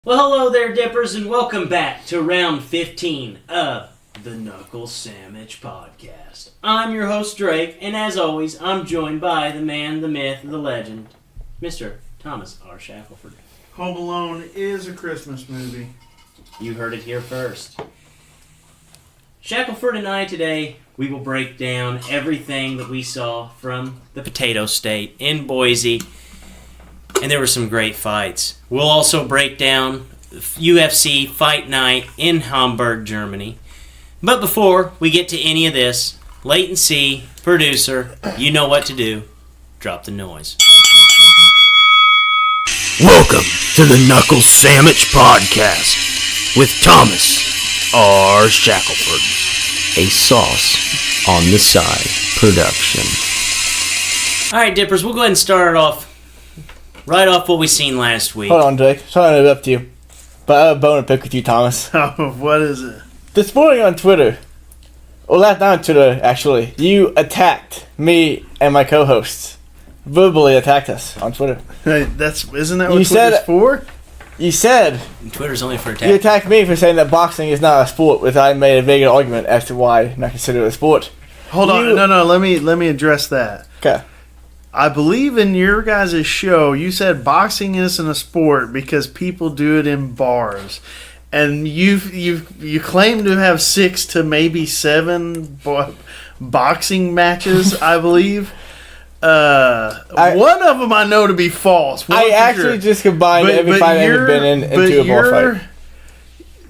Well, hello there, Dippers, and welcome back to round 15 of the Knuckle Sammich podcast. I'm your host, Drake, and as always, I'm joined by the man, the myth, the legend, Mr. Thomas R. Shackelford. Home Alone is a Christmas movie. You heard it here first. Shackelford and I today, we will break down everything that we saw from the Potato State in Boise. And there were some great fights. We'll also break down UFC Fight Night in Hamburg, Germany. But before we get to any of this, Leighton C., producer, you know what to do. Drop the noise. Welcome to the Knuckle Sammich podcast with Thomas R. Shackelford, a sauce on the side production. All right, Dippers, we'll go ahead and start it off. Right off what we seen last week. Hold on, Drake. Sorry to interrupt you, but I have a bone to pick with you, Thomas. Oh, what is it? This morning on Twitter, or last night on Twitter, actually, you attacked me and my co-hosts. Verbally attacked us on Twitter. Hey, isn't that what Twitter's for? You said Twitter's only for you attack. attacked me for saying that boxing is not a sport, which I made a very good argument as to why not consider it a sport. Hold on, no. Let me address that. Okay. I believe in your guys' show, you said boxing isn't a sport because people do it in bars, and you claim to have 6 to maybe 7 boxing matches. I believe. One of them I know to be false. I actually just combined every fight I've ever been in into a bar fight.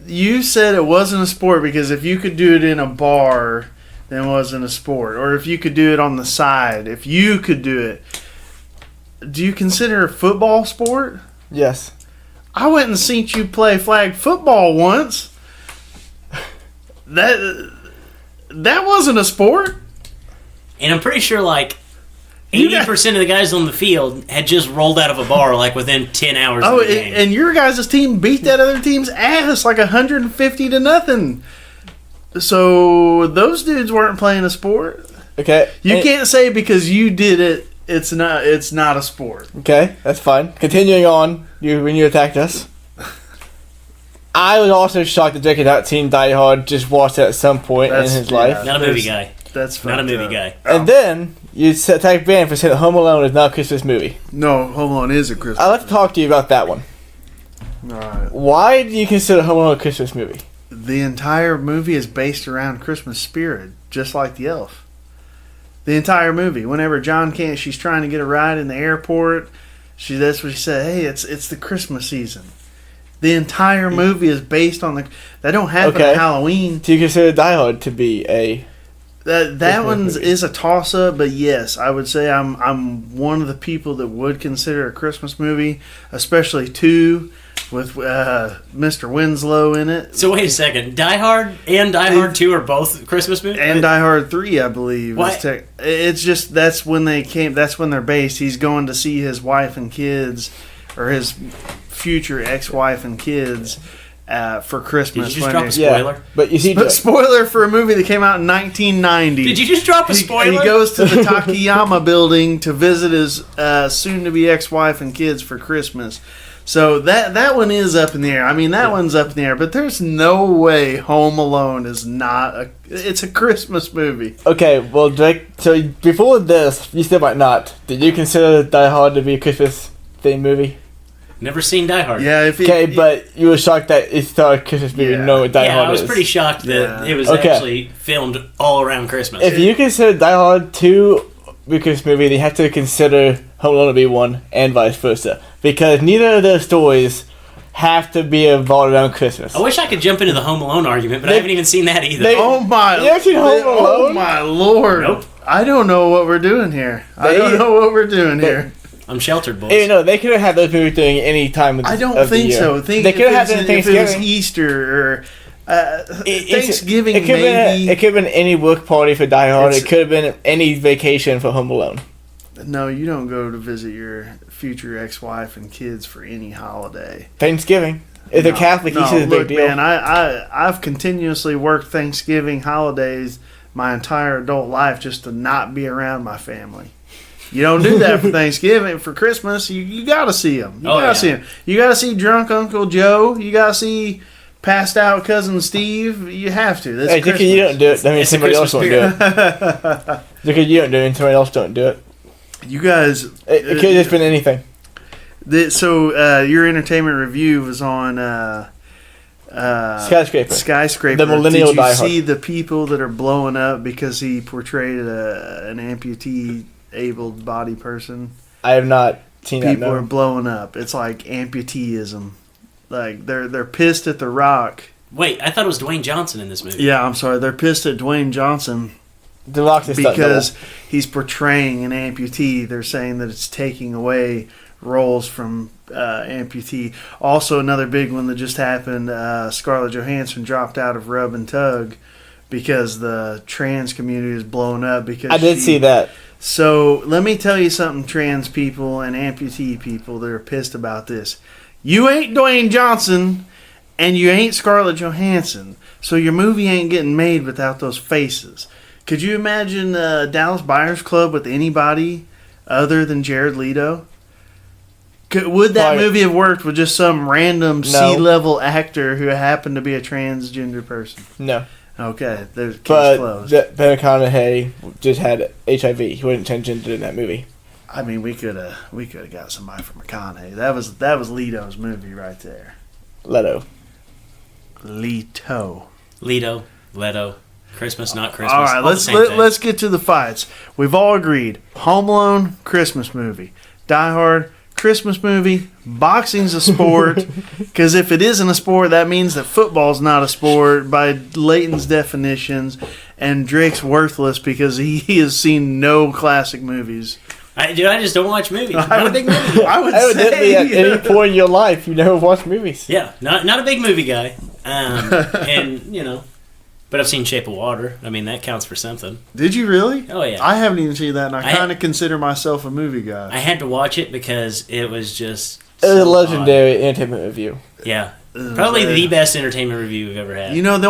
You said it wasn't a sport because if you could do it in a bar, then it wasn't a sport. Or if you could do it on the side, if you could do it. Do you consider football sport? Yes. I went and seen you play flag football once. That wasn't a sport. And I'm pretty sure, 80% of the guys on the field had just rolled out of a bar, within 10 hours of the game. And your guys' team beat that other team's ass 150 to nothing. So those dudes weren't playing a sport. Okay. You can't say because you did it, it's not a sport. Okay, that's fine. Continuing on, when you attacked us. I was also shocked that Jake had not seen Die Hard, just watched it at some point in his life. Not a movie guy. That's not a movie guy. And then you attacked Ben for saying that Home Alone is not a Christmas movie. No, Home Alone is a Christmas I'd like to talk to you about that one. Alright. Why do you consider Home Alone a Christmas movie? The entire movie is based around Christmas spirit, just like the elf. The entire movie. Whenever she's trying to get a ride in the airport, that's what she said. Hey, it's the Christmas season. The entire movie is based on that don't happen at Halloween. Do you consider Die Hard to be a that one is a toss up? But yes, I would say I'm one of the people that would consider a Christmas movie, especially 2. With Mr. Winslow in it. So wait a second, Die Hard and Die Hard 2 are both Christmas movies? And Die Hard 3, I believe. What? It's just, that's when they're based. He's going to see his wife and kids, or his future ex-wife and kids, for Christmas. Did you just drop a spoiler? Yeah, but you see, spoiler for a movie that came out in 1990. Did you just drop a spoiler? He goes to the Takayama building to visit his soon-to-be ex-wife and kids for Christmas. So that one is up in the air. I mean, that one's up in the air. But there's no way Home Alone is not it's a Christmas movie. Okay, well, Drake, so before this, you still might not. Did you consider Die Hard to be a Christmas-themed movie? Never seen Die Hard. Yeah, but you were shocked that it's not a Christmas movie. Yeah. Know what Die Hard I was is. pretty shocked that it was actually filmed all around Christmas. If you consider Die Hard 2 a Christmas movie, then you have to consider Home Alone to be one, and vice versa. Because neither of those stories have to be involved around Christmas. I wish I could jump into the Home Alone argument, but I haven't even seen that either. Oh my! You ever seen Home Alone? Oh my lord! Nope. I don't know what we're doing here. Here. I'm sheltered, boys. You know, they could have had those movies during any time of the I don't of the think year. so. They could have had it if it was Thanksgiving. Easter or Thanksgiving. It could have been any work party for Die Hard. It could have been any vacation for Home Alone. No, you don't go to visit your future ex-wife and kids for any holiday. Thanksgiving. If they're Catholic, he says it's a big deal. Man, I've continuously worked Thanksgiving holidays my entire adult life just to not be around my family. You don't do that for Thanksgiving. For Christmas, you got to see them. You got to see them. You got to see drunk Uncle Joe. You got to see passed out cousin Steve. You have to. That's Christmas. You don't do it. I mean, somebody else won't do it. Because you don't do it, and somebody else don't do it. You guys, it could have just been anything. So your entertainment review was on Skyscraper. The millennial Did you diehard. see the people that are blowing up because he portrayed an amputee-abled body person? I have not seen that. People are blowing up. It's like amputeeism. Like they're pissed at The Rock. Wait, I thought it was Dwayne Johnson in this movie. Yeah, I'm sorry. They're pissed at Dwayne Johnson. The Rock's a stunt because double. he's portraying an amputee. They're saying that it's taking away roles from amputee. Also, another big one that just happened, Scarlett Johansson dropped out of Rub and Tug because the trans community is blowing up. Because I did see that. So, let me tell you something, trans people and amputee people that are pissed about this. You ain't Dwayne Johnson, and you ain't Scarlett Johansson, so your movie ain't getting made without those faces. Could you imagine Dallas Buyers Club with anybody other than Jared Leto? Would that movie have worked with just some random C-level actor who happened to be a transgender person? No. Okay, there's case but closed. Ben McConaughey just had HIV. He wasn't transgender in that movie. I mean, we could have got somebody from McConaughey. That was Leto's movie right there. Leto. Leto. Christmas, not Christmas. All right, let's get to the fights. We've all agreed. Home Alone, Christmas movie. Die Hard, Christmas movie. Boxing's a sport, because if it isn't a sport, that means that football's not a sport by Leighton's definitions, and Drake's worthless because he has seen no classic movies. I just don't watch movies. Not a big movie guy. I would Evidently, say at any point in your life, you never watched movies. Yeah, not a big movie guy. And but I've seen Shape of Water. I mean, that counts for something. Did you really? Oh yeah. I haven't even seen that, and I kind of consider myself a movie guy. I had to watch it because it was just. It was a legendary entertainment review. Yeah, probably the best entertainment review we've ever had. You know, the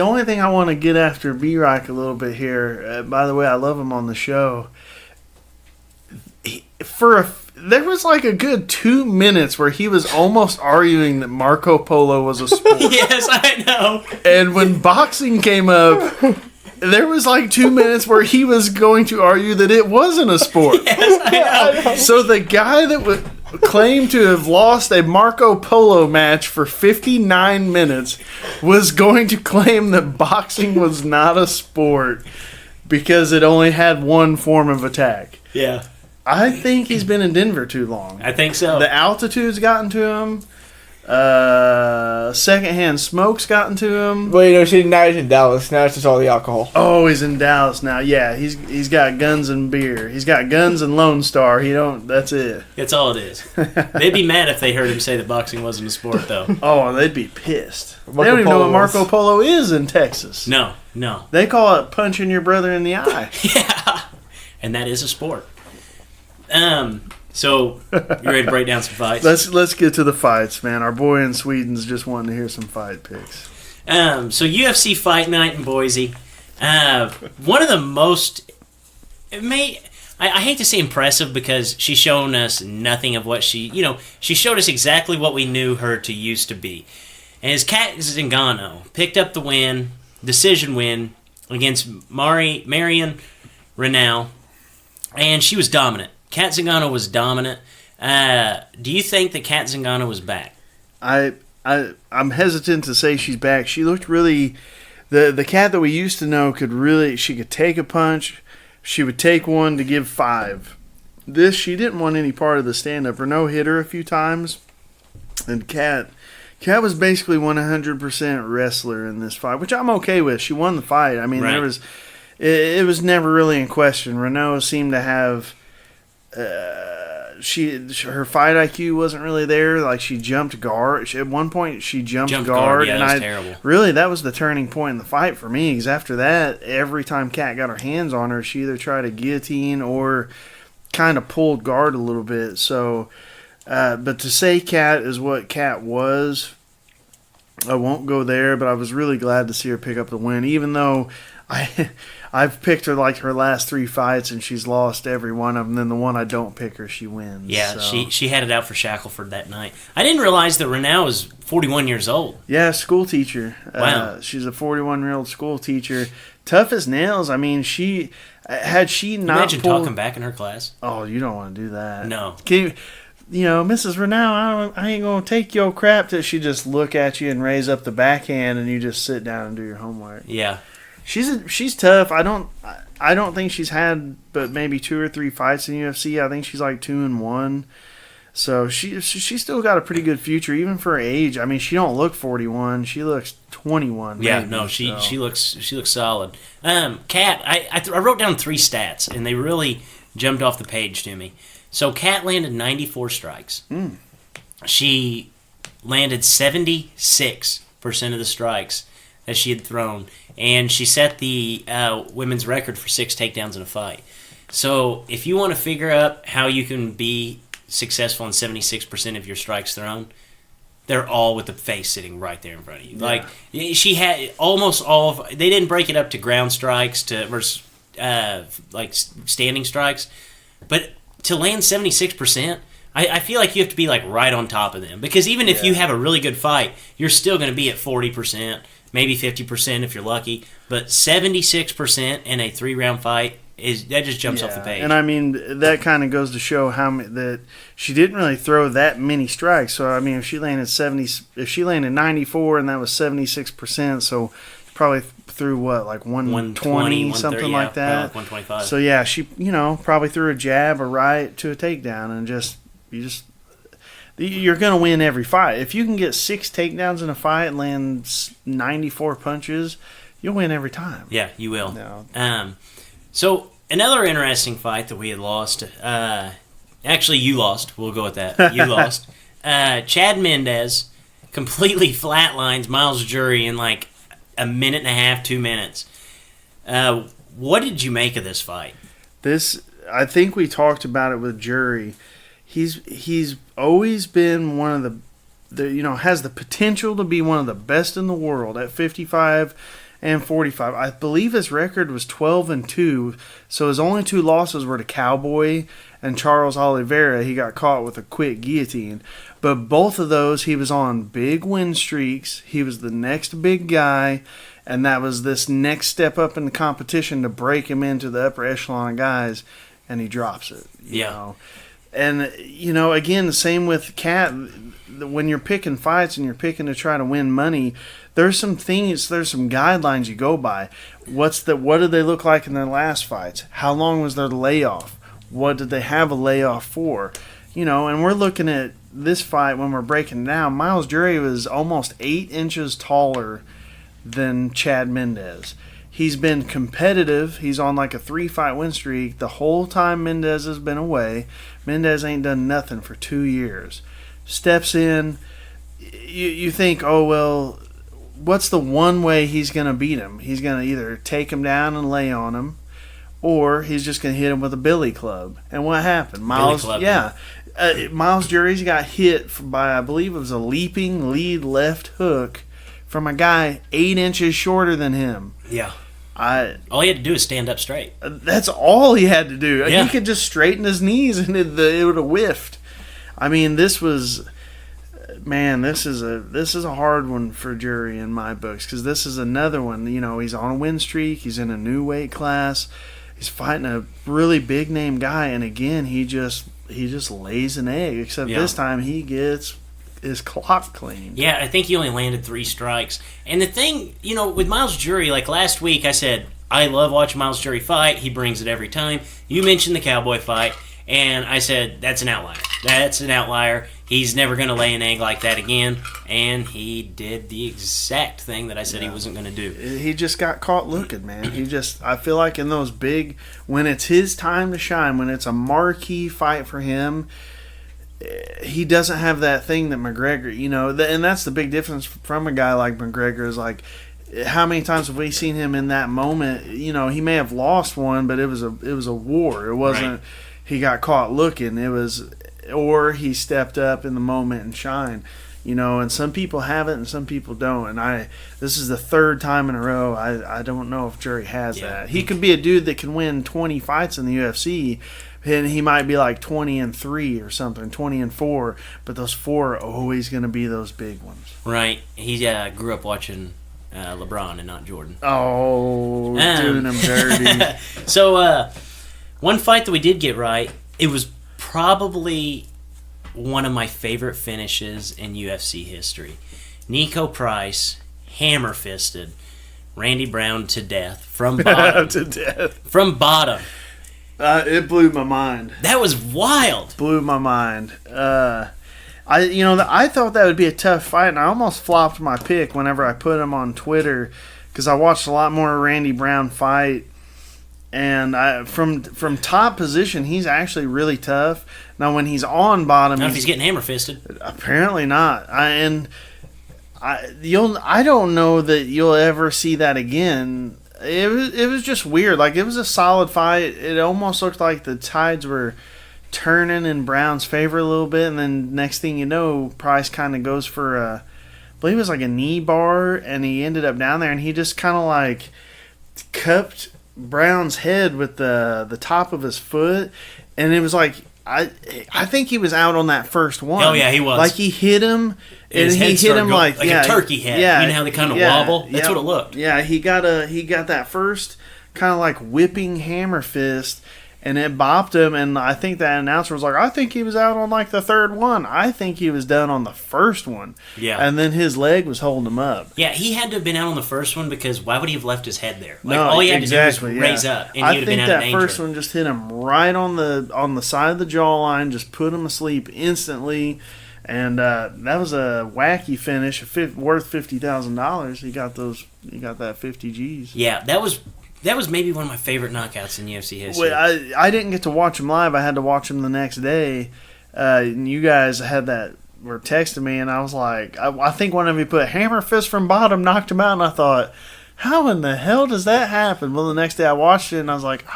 only thing I want to get after B-Rock a little bit here. By the way, I love him on the show. There was like a good 2 minutes where he was almost arguing that Marco Polo was a sport. Yes, I know. And when boxing came up, there was like 2 minutes where he was going to argue that it wasn't a sport. Yes, I know. So the guy that would claim to have lost a Marco Polo match for 59 minutes was going to claim that boxing was not a sport because it only had one form of attack. Yeah. I think he's been in Denver too long. I think so. The altitude's gotten to him. Secondhand smoke's gotten to him. Well, now he's in Dallas. Now it's just all the alcohol. Oh, he's in Dallas now. Yeah, he's got guns and beer. He's got guns and Lone Star. That's it. That's all it is. They'd be mad if they heard him say that boxing wasn't a sport, though. Oh, they'd be pissed. They don't even know what Marco Polo is in Texas. No. They call it punching your brother in the eye. Yeah. And that is a sport. So you ready to break down some fights? Let's get to the fights, man. Our boy in Sweden's just wanting to hear some fight picks. So UFC Fight Night in Boise. One of the most, I hate to say impressive because she's shown us nothing of what she showed us exactly what we knew her to used to be. And as Kat Zingano picked up the win, decision win against Marion Renaud, and she was dominant. Kat Zingano was dominant. Do you think that Kat Zingano was back? I'm hesitant to say she's back. She looked really the Kat that we used to know she could take a punch. She would take one to give 5. She didn't want any part of the stand-up. Renaud hit her a few times, and Kat was basically 100% wrestler in this fight, which I'm okay with. She won the fight. I mean, right. It was never really in question. Renaud seemed to have. Her fight IQ wasn't really there. Like, she jumped guard. At one point, she jumped guard. Yeah, and that was terrible. Really, that was the turning point in the fight for me. Because after that, every time Kat got her hands on her, she either tried to guillotine or kind of pulled guard a little bit. So, but to say Kat is what Kat was, I won't go there. But I was really glad to see her pick up the win, even though I've picked her like her last 3 fights, and she's lost every one of them. Then the one I don't pick her, she wins. Yeah, so. she had it out for Shackelford that night. I didn't realize that Renau is 41 years old. Yeah, school teacher. Wow. She's a 41-year-old school teacher. Tough as nails. I mean, she not Imagine pulled, talking back in her class. Oh, you don't want to do that. No. Can you, Mrs. Renau, I ain't gonna take your crap. Till she just look at you and raise up the backhand, and you just sit down and do your homework. Yeah. She's tough. I don't think she's had but maybe 2 or 3 fights in UFC. I think she's like 2-1. So she's still got a pretty good future, even for her age. I mean, she don't look 41. She looks 21. Yeah, maybe, no, she so. looks solid. Kat, I wrote down 3 stats, and they really jumped off the page to me. So Kat landed 94 strikes. She landed 76% of the strikes that she had thrown, and she set the women's record for 6 takedowns in a fight. So if you want to figure out how you can be successful in 76% of your strikes thrown, they're all with the face sitting right there in front of you. Yeah. Like, she had almost all of... They didn't break it up to ground strikes versus like standing strikes, but to land 76%, I feel like you have to be like right on top of them, because even if you have a really good fight, you're still going to be at 40%, maybe 50% if you're lucky, but 76% in a 3-round fight that just jumps off the page. And I mean, that kind of goes to show that she didn't really throw that many strikes. So I mean, if she landed 94 and that was 76%, so probably threw what, like 120, something like that. Like 125. So yeah, she probably threw a jab, a right to a takedown, and you're gonna win every fight. If you can get 6 takedowns in a fight and land 94 punches, you'll win every time. Yeah, you will. No. So another interesting fight that we had lost. Actually, you lost. We'll go with that. You lost. Chad Mendez completely flatlines Miles Jury in like a minute and a half, 2 minutes. What did you make of this fight? I think we talked about it with Jury. He's always been one of the has the potential to be one of the best in the world at 55 and 45. I believe his record was 12-2, so his only 2 losses were to Cowboy and Charles Oliveira. He got caught with a quick guillotine. But both of those, he was on big win streaks. He was the next big guy, and that was this next step up in the competition to break him into the upper echelon of guys, and he drops it. You know? And, again, the same with Kat. When you're picking fights and you're picking to try to win money, there's some guidelines you go by. What did they look like in their last fights? How long was their layoff? What did they have a layoff for? And we're looking at this fight when we're breaking it down. Miles Jury was almost 8 inches taller than Chad Mendez. He's been competitive. He's on like a 3-fight win streak the whole time Mendez has been away. Mendez ain't done nothing for 2 years. Steps in. You think, oh, well, what's the one way he's going to beat him? He's going to either take him down and lay on him, or he's just going to hit him with a billy club. And what happened? Miles Jury's got hit by, I believe it was a leaping lead left hook from a guy 8 inches shorter than him. Yeah. All he had to do is stand up straight. That's all he had to do. Yeah. He could just straighten his knees and it would have whiffed. I mean, this is a hard one for Jury in my books, because this is another one. He's on a win streak. He's in a new weight class. He's fighting a really big name guy, and again, he just lays an egg. Except this time, he gets his clock cleaned. Yeah, I think he only landed 3 strikes. And the thing, with Miles Jury, like last week, I said I love watching Miles Jury fight. He brings it every time. You mentioned the Cowboy fight. And I said, that's an outlier. That's an outlier. He's never going to lay an egg like that again. And he did the exact thing that I said he wasn't going to do. He just got caught looking, man. I feel like in those big, when it's his time to shine, when it's a marquee fight for him, he doesn't have that thing that McGregor, and that's the big difference from a guy like McGregor is like, how many times have we seen him in that moment? He may have lost one, but it was a war. It wasn't... Right. He got caught looking. Or he stepped up in the moment and shined. and some people have it and some people don't. And this is the third time in a row. I don't know if Jury has that. He could be a dude that can win 20 fights in the UFC, and he might be like 20-3 or something, 20-4. But those 4 are always going to be those big ones. Right. He grew up watching LeBron and not Jordan. Oh, doing him dirty. So, one fight that we did get right, it was probably one of my favorite finishes in UFC history. Nico Price hammer-fisted Randy Brown to death from bottom. To death. From bottom. It blew my mind. That was wild. Blew my mind. I thought that would be a tough fight, and I almost flopped my pick whenever I put him on Twitter because I watched a lot more Randy Brown fight. And from top position, he's actually really tough. Now, when he's on bottom, Not if he's getting hammer fisted. Apparently not. I don't know that you'll ever see that again. It was just weird. Like, it was a solid fight. It almost looked like the tides were turning in Brown's favor a little bit, and then next thing you know, Price kind of goes for I believe it was like a knee bar, and he ended up down there, and he just kind of like cupped Brown's head with the top of his foot, and it was like I think he was out on that first one. Oh yeah, he was. Like he hit him, and his he head hit him like yeah, a turkey head. Yeah, you know how they kind of wobble. That's what it looked. Yeah, he got that first kind of like whipping hammer fist, and it bopped him. And I think that announcer was like, "I think he was out on like the third one. I think he was done on the first one." Yeah, and then his leg was holding him up. Yeah, he had to have been out on the first one because why would he have left his head there? Like No, all he had exactly, to do was raise up, and he I would have think been out of that danger. first one just hit him right on the side of the jawline, just put him asleep instantly. And that was a wacky finish, worth $50,000. He got that 50 G's. Yeah, that was maybe one of my favorite knockouts in UFC history. Well, I didn't get to watch him live. I had to watch him the next day. And you guys were texting me, and I was like, I think one of you put hammer fist from bottom, knocked him out, and I thought, how in the hell does that happen? Well, the next day I watched it, and I was like, I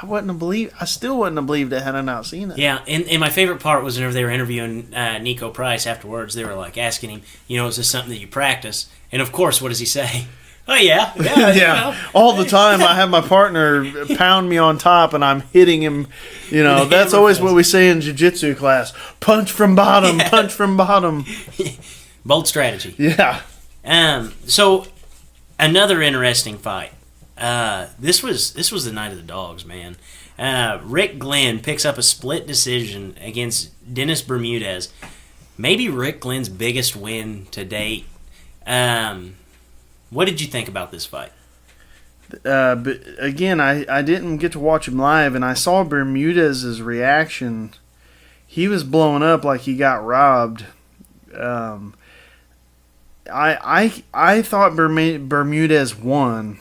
still wouldn't have believed it had I not seen it. Yeah, and my favorite part was whenever they were interviewing Nico Price afterwards, they were like asking him, is this something that you practice? And of course, what does he say? Oh yeah. Yeah. All the time I have my partner pound me on top and I'm hitting him. That's always what we say in jiu-jitsu class. Punch from bottom, punch from bottom. Bold strategy. Yeah. So another interesting fight. This was the night of the dogs, man. Rick Glenn picks up a split decision against Dennis Bermudez. Maybe Rick Glenn's biggest win to date. What did you think about this fight? But again, I didn't get to watch him live, and I saw Bermudez's reaction. He was blowing up like he got robbed. I thought Bermudez won,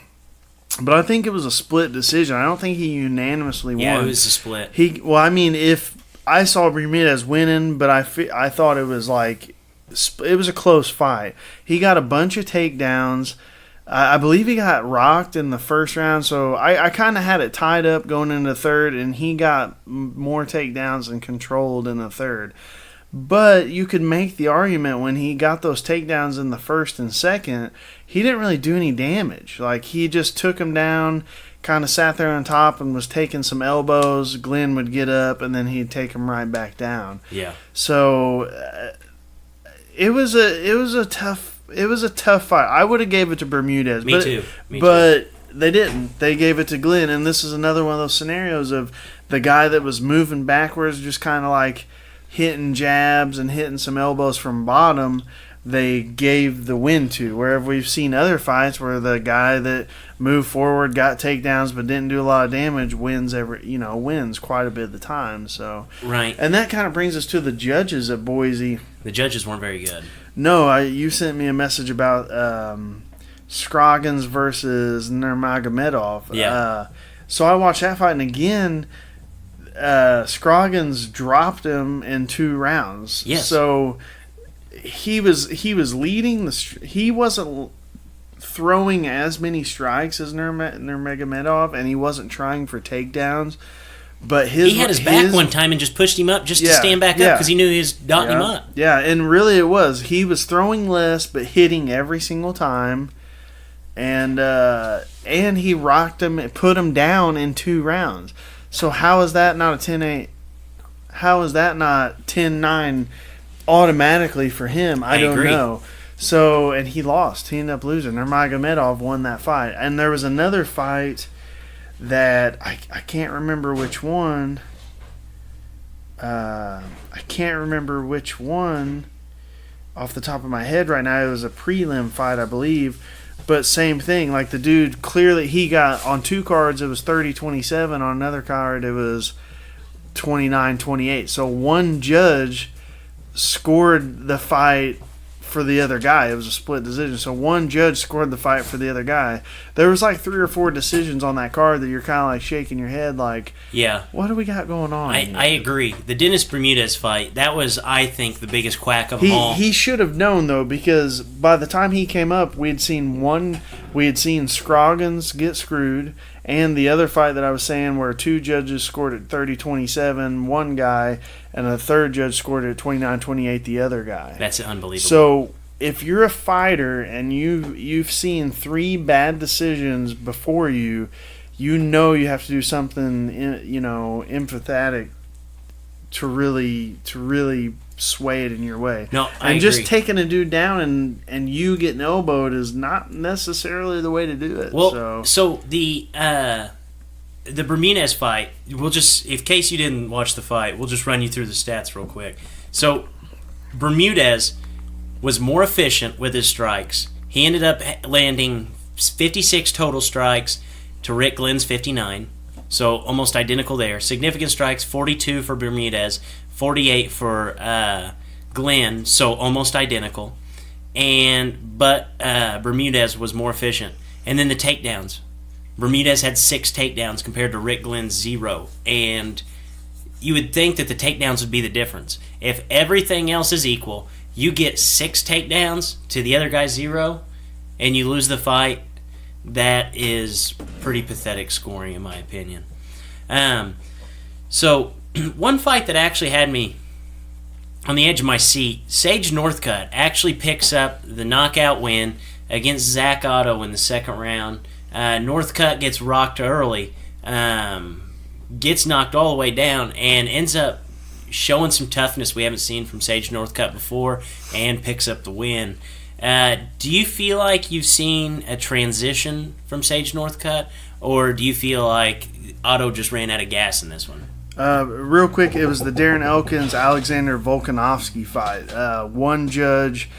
but I think it was a split decision. I don't think he unanimously won. Yeah, it was a split. If I saw Bermudez winning, but I thought it was like it was a close fight. He got a bunch of takedowns. I believe he got rocked in the first round, so I kind of had it tied up going into the third, and he got more takedowns and controlled in the third. But you could make the argument when he got those takedowns in the first and second, he didn't really do any damage. Like, he just took him down, kind of sat there on top and was taking some elbows. Glenn would get up, and then he'd take him right back down. Yeah. So it was a tough fight. I would have gave it to Bermudez. Me too. But they didn't. They gave it to Glenn, and this is another one of those scenarios of the guy that was moving backwards, just kind of like hitting jabs and hitting some elbows from bottom. They gave the win to. Wherever we've seen other fights where the guy that moved forward, got takedowns, but didn't do a lot of damage, wins quite a bit of the time. So right, and that kind of brings us to the judges at Boise. The judges weren't very good. No, you sent me a message about Scroggins versus Nurmagomedov. Yeah. So I watched that fight, and again, Scroggins dropped him in 2 rounds. Yes. So he was leading he wasn't throwing as many strikes as Nurmagomedov, and he wasn't trying for takedowns. But his he had his back one time and just pushed him up just to stand back up because he knew he was knocking him up. Yeah, and really it was. He was throwing less but hitting every single time. And he rocked him and put him down in 2 rounds. So how is that not a 10-8? How is that not 10-9 automatically for him? I don't know. So, and he lost. He ended up losing. Nurmagomedov won that fight. And there was another fight that I can't remember which one. I can't remember which one off the top of my head right now. It was a prelim fight, I believe. But same thing. Like the dude, clearly he got, on 2 cards, it was 30-27. On another card, it was 29-28. So one judge scored the fight for the other guy. It was a split decision. So one judge scored the fight for the other guy. There was like 3 or 4 decisions on that card that you're kind of like shaking your head like, yeah, what do we got going on? I agree. The Dennis Bermudez fight, that was, I think, the biggest quack of them all. He should have known, though, because by the time he came up, we had seen Scroggins get screwed, and the other fight that I was saying where 2 judges scored at 30-27, one guy, and a third judge scored at 29-28, the other guy. That's unbelievable. So if you're a fighter and you've seen 3 bad decisions before you, you know you have to do something, empathetic to really sway it in your way. No, I agree. Just taking a dude down and you getting elbowed is not necessarily the way to do it. Well, so the Bermudez fight, we'll just, in case you didn't watch the fight, we'll just run you through the stats real quick. So Bermudez was more efficient with his strikes. He ended up landing 56 total strikes to Rick Glenn's 59. So almost identical there. Significant strikes, 42 for Bermudez, 48 for Glenn, so almost identical. But Bermudez was more efficient. And then the takedowns. Bermudez had 6 takedowns compared to Rick Glenn's 0. And you would think that the takedowns would be the difference. If everything else is equal, you get 6 takedowns to the other guy's 0, and you lose the fight. That is pretty pathetic scoring, in my opinion. So, one fight that actually had me on the edge of my seat, Sage Northcutt actually picks up the knockout win against Zach Otto in the 2nd round. Northcutt gets rocked early, gets knocked all the way down, and ends up showing some toughness we haven't seen from Sage Northcutt before, and picks up the win. Do you feel like you've seen a transition from Sage Northcutt, or do you feel like Otto just ran out of gas in this one? Real quick, it was the Darren Elkins-Alexander Volkanovski fight. One judge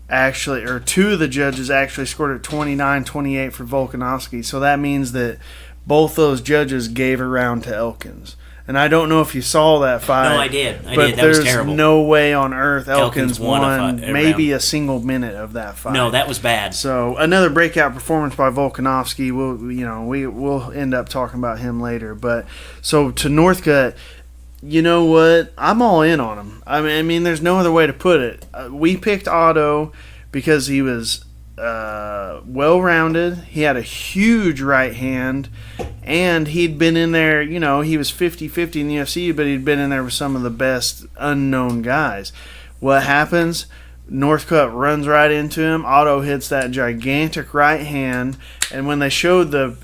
actually, or 2 of the judges actually scored at 29-28 for Volkanovski, so that means that both those judges gave a round to Elkins. And I don't know if you saw that fight. No, I did. But that was there's terrible. No way on earth Elkins won maybe a a single minute of that fight. No, that was bad. So another breakout performance by Volkanovski. We'll end up talking about him later. But so to Northcutt, you know what? I'm all in on him. I mean, there's no other way to put it. We picked Otto because he was well-rounded. He had a huge right hand, and he'd been in there, he was 50-50 in the UFC, but he'd been in there with some of the best unknown guys. What happens? Northcutt runs right into him. Otto hits that gigantic right hand, and when they showed the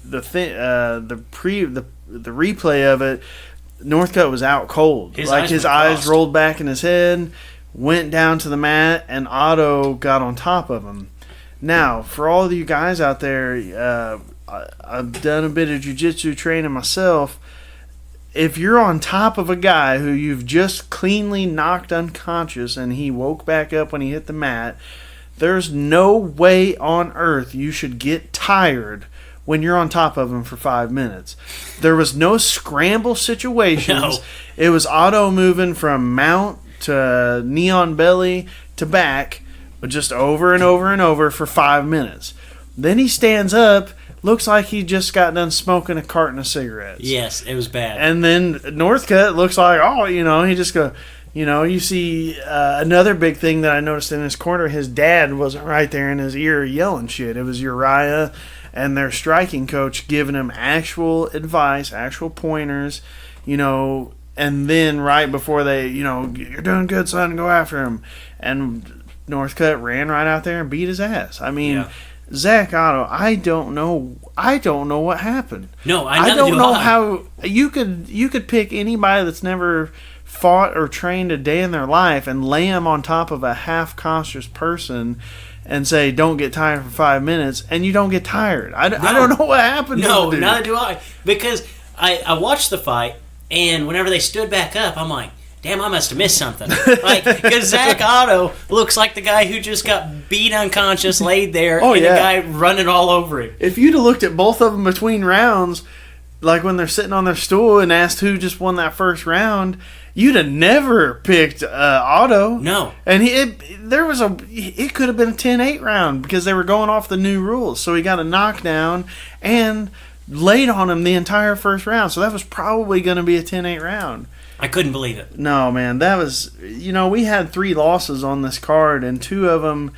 replay of it, Northcutt was out cold. His eyes rolled back in his head, went down to the mat, and Otto got on top of him. Now, for all of you guys out there, I've done a bit of jiu-jitsu training myself. If you're on top of a guy who you've just cleanly knocked unconscious and he woke back up when he hit the mat, there's no way on earth you should get tired when you're on top of him for 5 minutes. There was no scramble situations. No. It was Otto moving from mount to knee on belly to back, just over and over and over for 5 minutes. Then he stands up, looks like he just got done smoking a carton of cigarettes. Yes, it was bad. And then Northcutt looks like, he just go, you see another big thing that I noticed in his corner, his dad wasn't right there in his ear yelling shit. It was Uriah and their striking coach giving him actual advice, actual pointers. and then right before they, you're doing good, son, go after him. And Northcutt ran right out there and beat his ass. I mean, Zach Otto, I don't know what happened. No, I don't know how you could pick anybody that's never fought or trained a day in their life and lay them on top of a half-conscious person and say, don't get tired for 5 minutes, and you don't get tired. I don't know what happened. No, neither do I. Because I watched the fight, and whenever they stood back up, I'm like, damn, I must have missed something. Because Zach Otto looks like the guy who just got beat unconscious, laid there, the guy running all over him. If you'd have looked at both of them between rounds, like when they're sitting on their stool and asked who just won that first round, you'd have never picked Otto. No. And it could have been a 10-8 round because they were going off the new rules. So he got a knockdown and laid on him the entire first round. So that was probably going to be a 10-8 round. I couldn't believe it. No, man. That was, we had 3 losses on this card, and 2 of them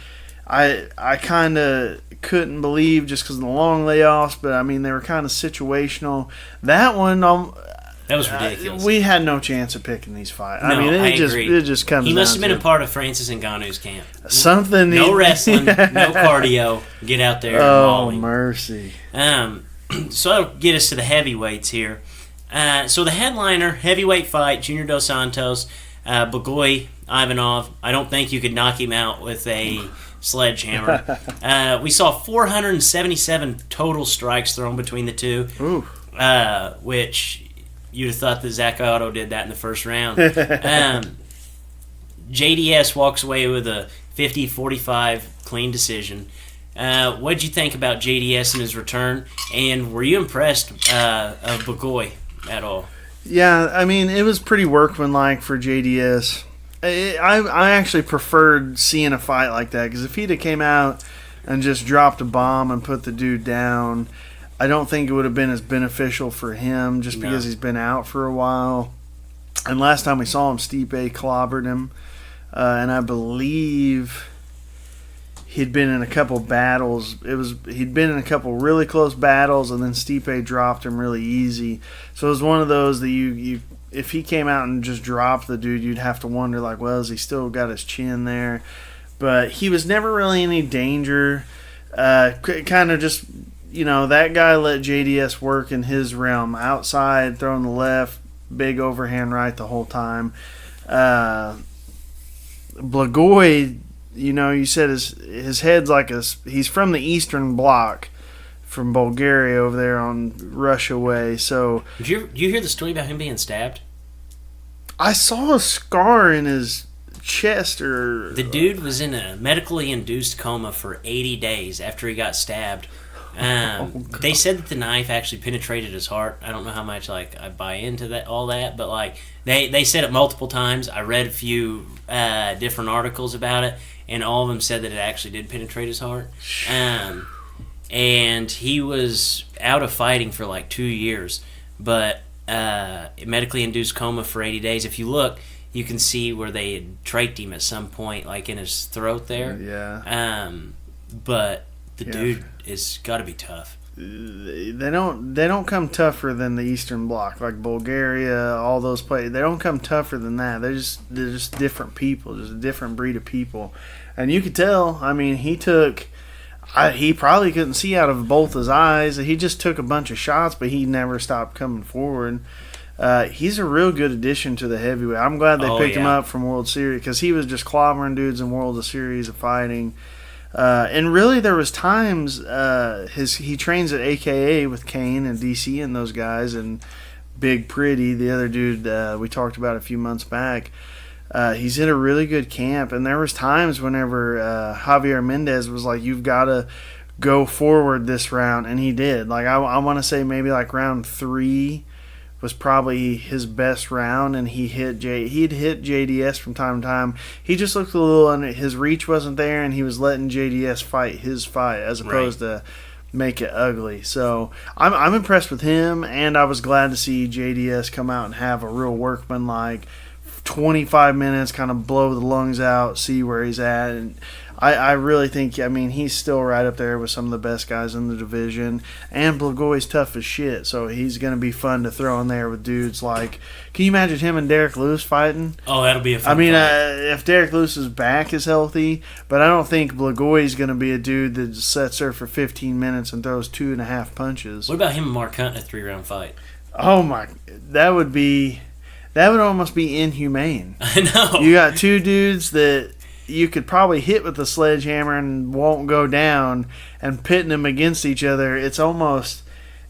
I kind of couldn't believe just because of the long layoffs, but I mean, they were kind of situational. That one, that was ridiculous. We had no chance of picking these fights. No, I mean, it just comes down to he must have been a part of Francis Ngannou's camp. Something. No wrestling, no cardio. Get out there and maul him. Mercy. So that'll get us to the heavyweights here. So the headliner, heavyweight fight, Junior Dos Santos, Bogoy Ivanov. I don't think you could knock him out with a sledgehammer. We saw 477 total strikes thrown between the two, which you'd have thought that Zach Otto did that in the first round. JDS walks away with a 50-45 clean decision. What did you think about JDS and his return? And were you impressed of Bogoy at all? Yeah, I mean, it was pretty workmanlike for JDS. I actually preferred seeing a fight like that, because if he'd have came out and just dropped a bomb and put the dude down, I don't think it would have been as beneficial for him just because he's been out for a while. And last time we saw him, Stipe clobbered him. And I believe he'd been in a couple battles. He'd been in a couple really close battles, and then Stipe dropped him really easy. So it was one of those that you if he came out and just dropped the dude, you'd have to wonder, like, well, has he still got his chin there? But he was never really any danger. Kind of just, that guy let JDS work in his realm. Outside, throwing the left, big overhand right the whole time. Blagoy, you said his head's like he's from the Eastern Bloc, from Bulgaria over there on Russia way. So did you hear the story about him being stabbed? I saw a scar in his chest. The dude was in a medically induced coma for 80 days after he got stabbed. They said that the knife actually penetrated his heart. I don't know how much I buy into all that, but they said it multiple times. I read a few different articles about it, and all of them said that it actually did penetrate his heart. And he was out of fighting for 2 years, but medically induced coma for 80 days. If you look, you can see where they had trached him at some point, in his throat there. Yeah. But the dude has got to be tough. They don't come tougher than the Eastern Bloc, like Bulgaria, all those places. They don't come tougher than that. They're just different people, just a different breed of people. And you could tell. I mean, he probably couldn't see out of both his eyes. He just took a bunch of shots, but he never stopped coming forward. He's a real good addition to the heavyweight. I'm glad they picked him up from World Series, because he was just clobbering dudes in World Series of fighting. And really, there was times he trains at AKA with Kane and DC and those guys, and Big Pretty, the other dude we talked about a few months back. He's in a really good camp, and there was times whenever Javier Mendez was like, "You've got to go forward this round," and he did. I want to say maybe round 3 was probably his best round, and he'd hit JDS from time to time. He just looked a little his reach wasn't there, and he was letting JDS fight his fight as opposed to make it ugly. So I'm impressed with him, and I was glad to see JDS come out and have a real workmanlike 25 minutes, kind of blow the lungs out, see where he's at. And I really think, I mean, he's still right up there with some of the best guys in the division. And Blagoy's tough as shit, so he's going to be fun to throw in there with dudes like, can you imagine him and Derek Lewis fighting? Oh, that'll be a fun I mean, fight. if Derek Lewis's back is healthy, but I don't think Blagoy's going to be a dude that sits there for 15 minutes and throws 2.5 punches. What about him and Mark Hunt in a 3-round fight? Oh, my. That would almost be inhumane. I know. You got two dudes that you could probably hit with a sledgehammer and won't go down, and pitting them against each other, it's almost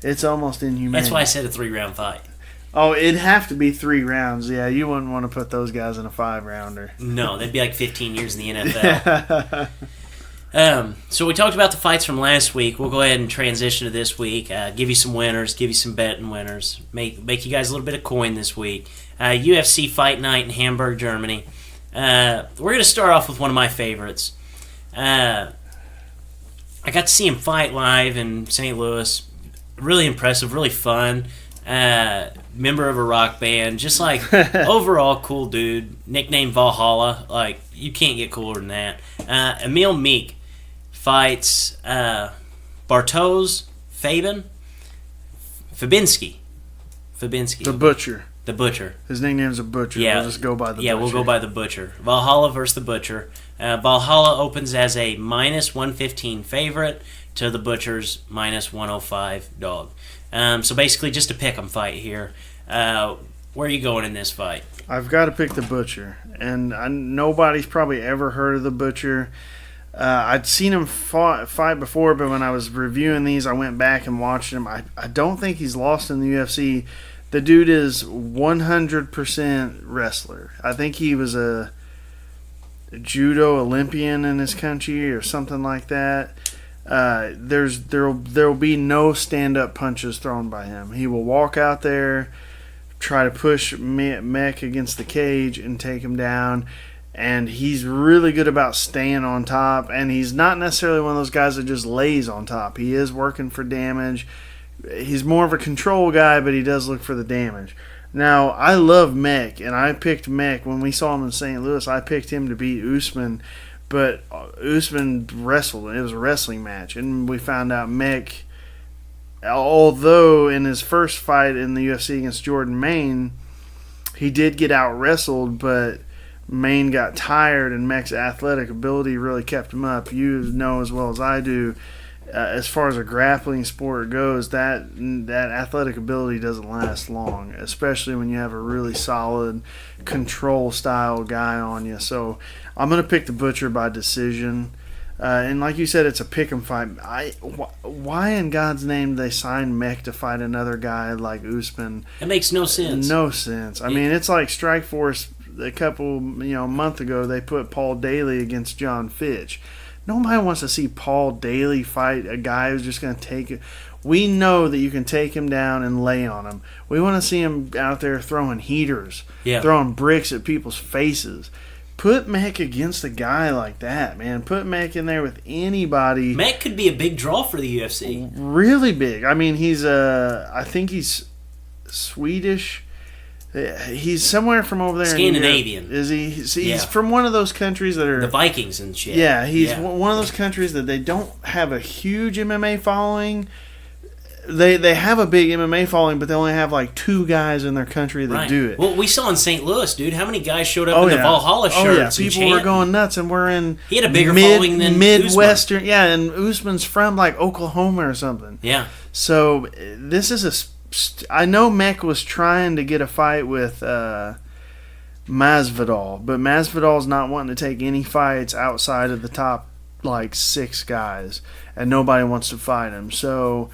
inhumane. That's why I said a 3-round fight. Oh, it'd have to be 3 rounds. Yeah, you wouldn't want to put those guys in a 5-rounder. No, they'd be like 15 years in the NFL. So we talked about the fights from last week. We'll go ahead and transition to this week. Give you some winners, give you some betting winners, make you guys a little bit of coin this week. UFC Fight Night in Hamburg, Germany. We're going to start off with one of my favorites. I got to see him fight live in St. Louis. Really impressive, really fun. Member of a rock band. Just like overall cool dude. Nicknamed Valhalla. Like, you can't get cooler than that. Emil Meek fights Bartosz Fabinski. The Butcher. The Butcher. His nickname's the Butcher. Yeah. We'll just go by the Butcher. Yeah, we'll go by the Butcher. Valhalla versus the Butcher. Valhalla opens as a minus 115 favorite to the Butcher's minus 105 dog. So basically just a pick 'em fight here. Where are you going in this fight? I've got to pick the Butcher. And nobody's probably ever heard of the Butcher. I'd seen him fight before, but when I was reviewing these, I went back and watched him. I don't think he's lost in the UFC. The dude is 100% wrestler. I think he was a judo Olympian in his country or something like that. There'll be no stand-up punches thrown by him. He will walk out there, try to push Mech against the cage and take him down. And he's really good about staying on top. And he's not necessarily one of those guys that just lays on top. He is working for damage. He's more of a control guy, but he does look for the damage. Now, I love Mech, and I picked Mech. When we saw him in St. Louis, I picked him to beat Usman. But Usman wrestled. It was a wrestling match. And we found out Mech, although in his first fight in the UFC against Jordan Maine, he did get out-wrestled, but Maine got tired, and Mech's athletic ability really kept him up. You know as well as I do, as far as a grappling sport goes, that athletic ability doesn't last long, especially when you have a really solid control-style guy on you. So I'm going to pick the Butcher by decision. And like you said, it's a pick-em fight. Why in God's name did they sign Mech to fight another guy like Usman? It makes no sense. No sense. I mean, it's like Strikeforce a month ago, they put Paul Daly against John Fitch. Nobody wants to see Paul Daly fight a guy who's just going to take it. We know that you can take him down and lay on him. We want to see him out there throwing heaters, throwing bricks at people's faces. Put Mech against a guy like that, man. Put Mech in there with anybody. Mech could be a big draw for the UFC. Really big. I mean, I think he's Swedish. He's somewhere from over there. Scandinavian. Is he? He's from one of those countries that are... The Vikings and shit. Yeah, he's one of those countries that they don't have a huge MMA following. They have a big MMA following, but they only have like 2 guys in their country that do it. Well, we saw in St. Louis, dude, how many guys showed up in the Valhalla shirts? People were going nuts, and we're in... He had a bigger following than Midwestern. Usman. Yeah, and Usman's from like Oklahoma or something. Yeah. So this is I know Mech was trying to get a fight with Masvidal, but Masvidal's not wanting to take any fights outside of the top like 6 guys, and nobody wants to fight him. So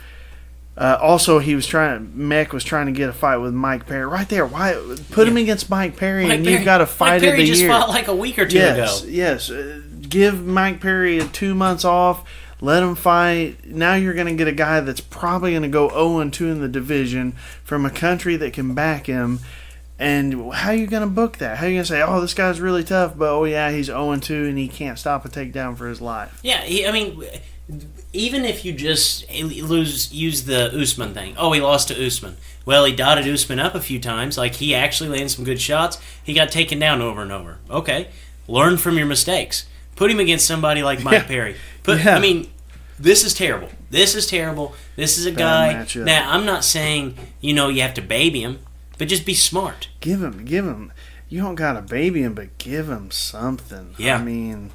also Mech was trying to get a fight with Mike Perry right there. Why put him against Mike Perry you've got a fight of the year? Mike Perry just fought like a week or two ago. Yes. Give Mike Perry 2 months off. Let him fight. Now you're going to get a guy that's probably going to go 0-2 in the division from a country that can back him. And how are you going to book that? How are you going to say, oh, this guy's really tough, but he's 0-2 and he can't stop a takedown for his life? Yeah, even if you just use the Usman thing. Oh, he lost to Usman. Well, he dotted Usman up a few times. Like, he actually landed some good shots. He got taken down over and over. Okay, learn from your mistakes. Put him against somebody like Mike Perry. I mean, this is terrible. This is terrible. This is a guy. Matchup. Now, I'm not saying, you have to baby him, but just be smart. Give him. You don't got to baby him, but give him something. Yeah. I mean,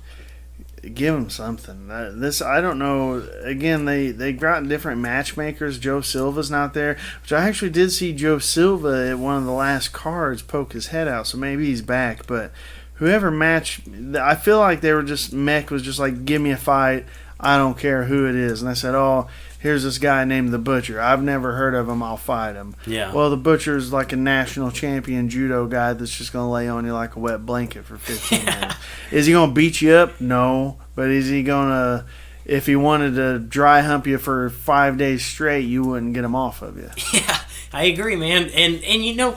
give him something. I don't know. Again, they got different matchmakers. Joe Silva's not there, which I actually did see Joe Silva at one of the last cards poke his head out, so maybe he's back. But whoever matched, I feel like they were just, Mech was just like, give me a fight. I don't care who it is. And I said, oh, here's this guy named The Butcher. I've never heard of him. I'll fight him. Yeah. Well, The Butcher's like a national champion judo guy that's just going to lay on you like a wet blanket for 15 minutes. Is he going to beat you up? No. But is he going to, if he wanted to dry hump you for 5 days straight, you wouldn't get him off of you. Yeah, I agree, man. And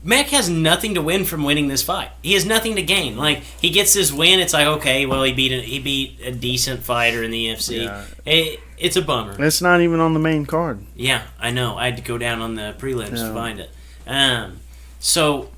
Mac has nothing to win from winning this fight. He has nothing to gain. Like, he gets this win, it's like, okay, well, he beat a decent fighter in the UFC. Yeah. It's a bummer. It's not even on the main card. Yeah, I know. I had to go down on the prelims to find it. So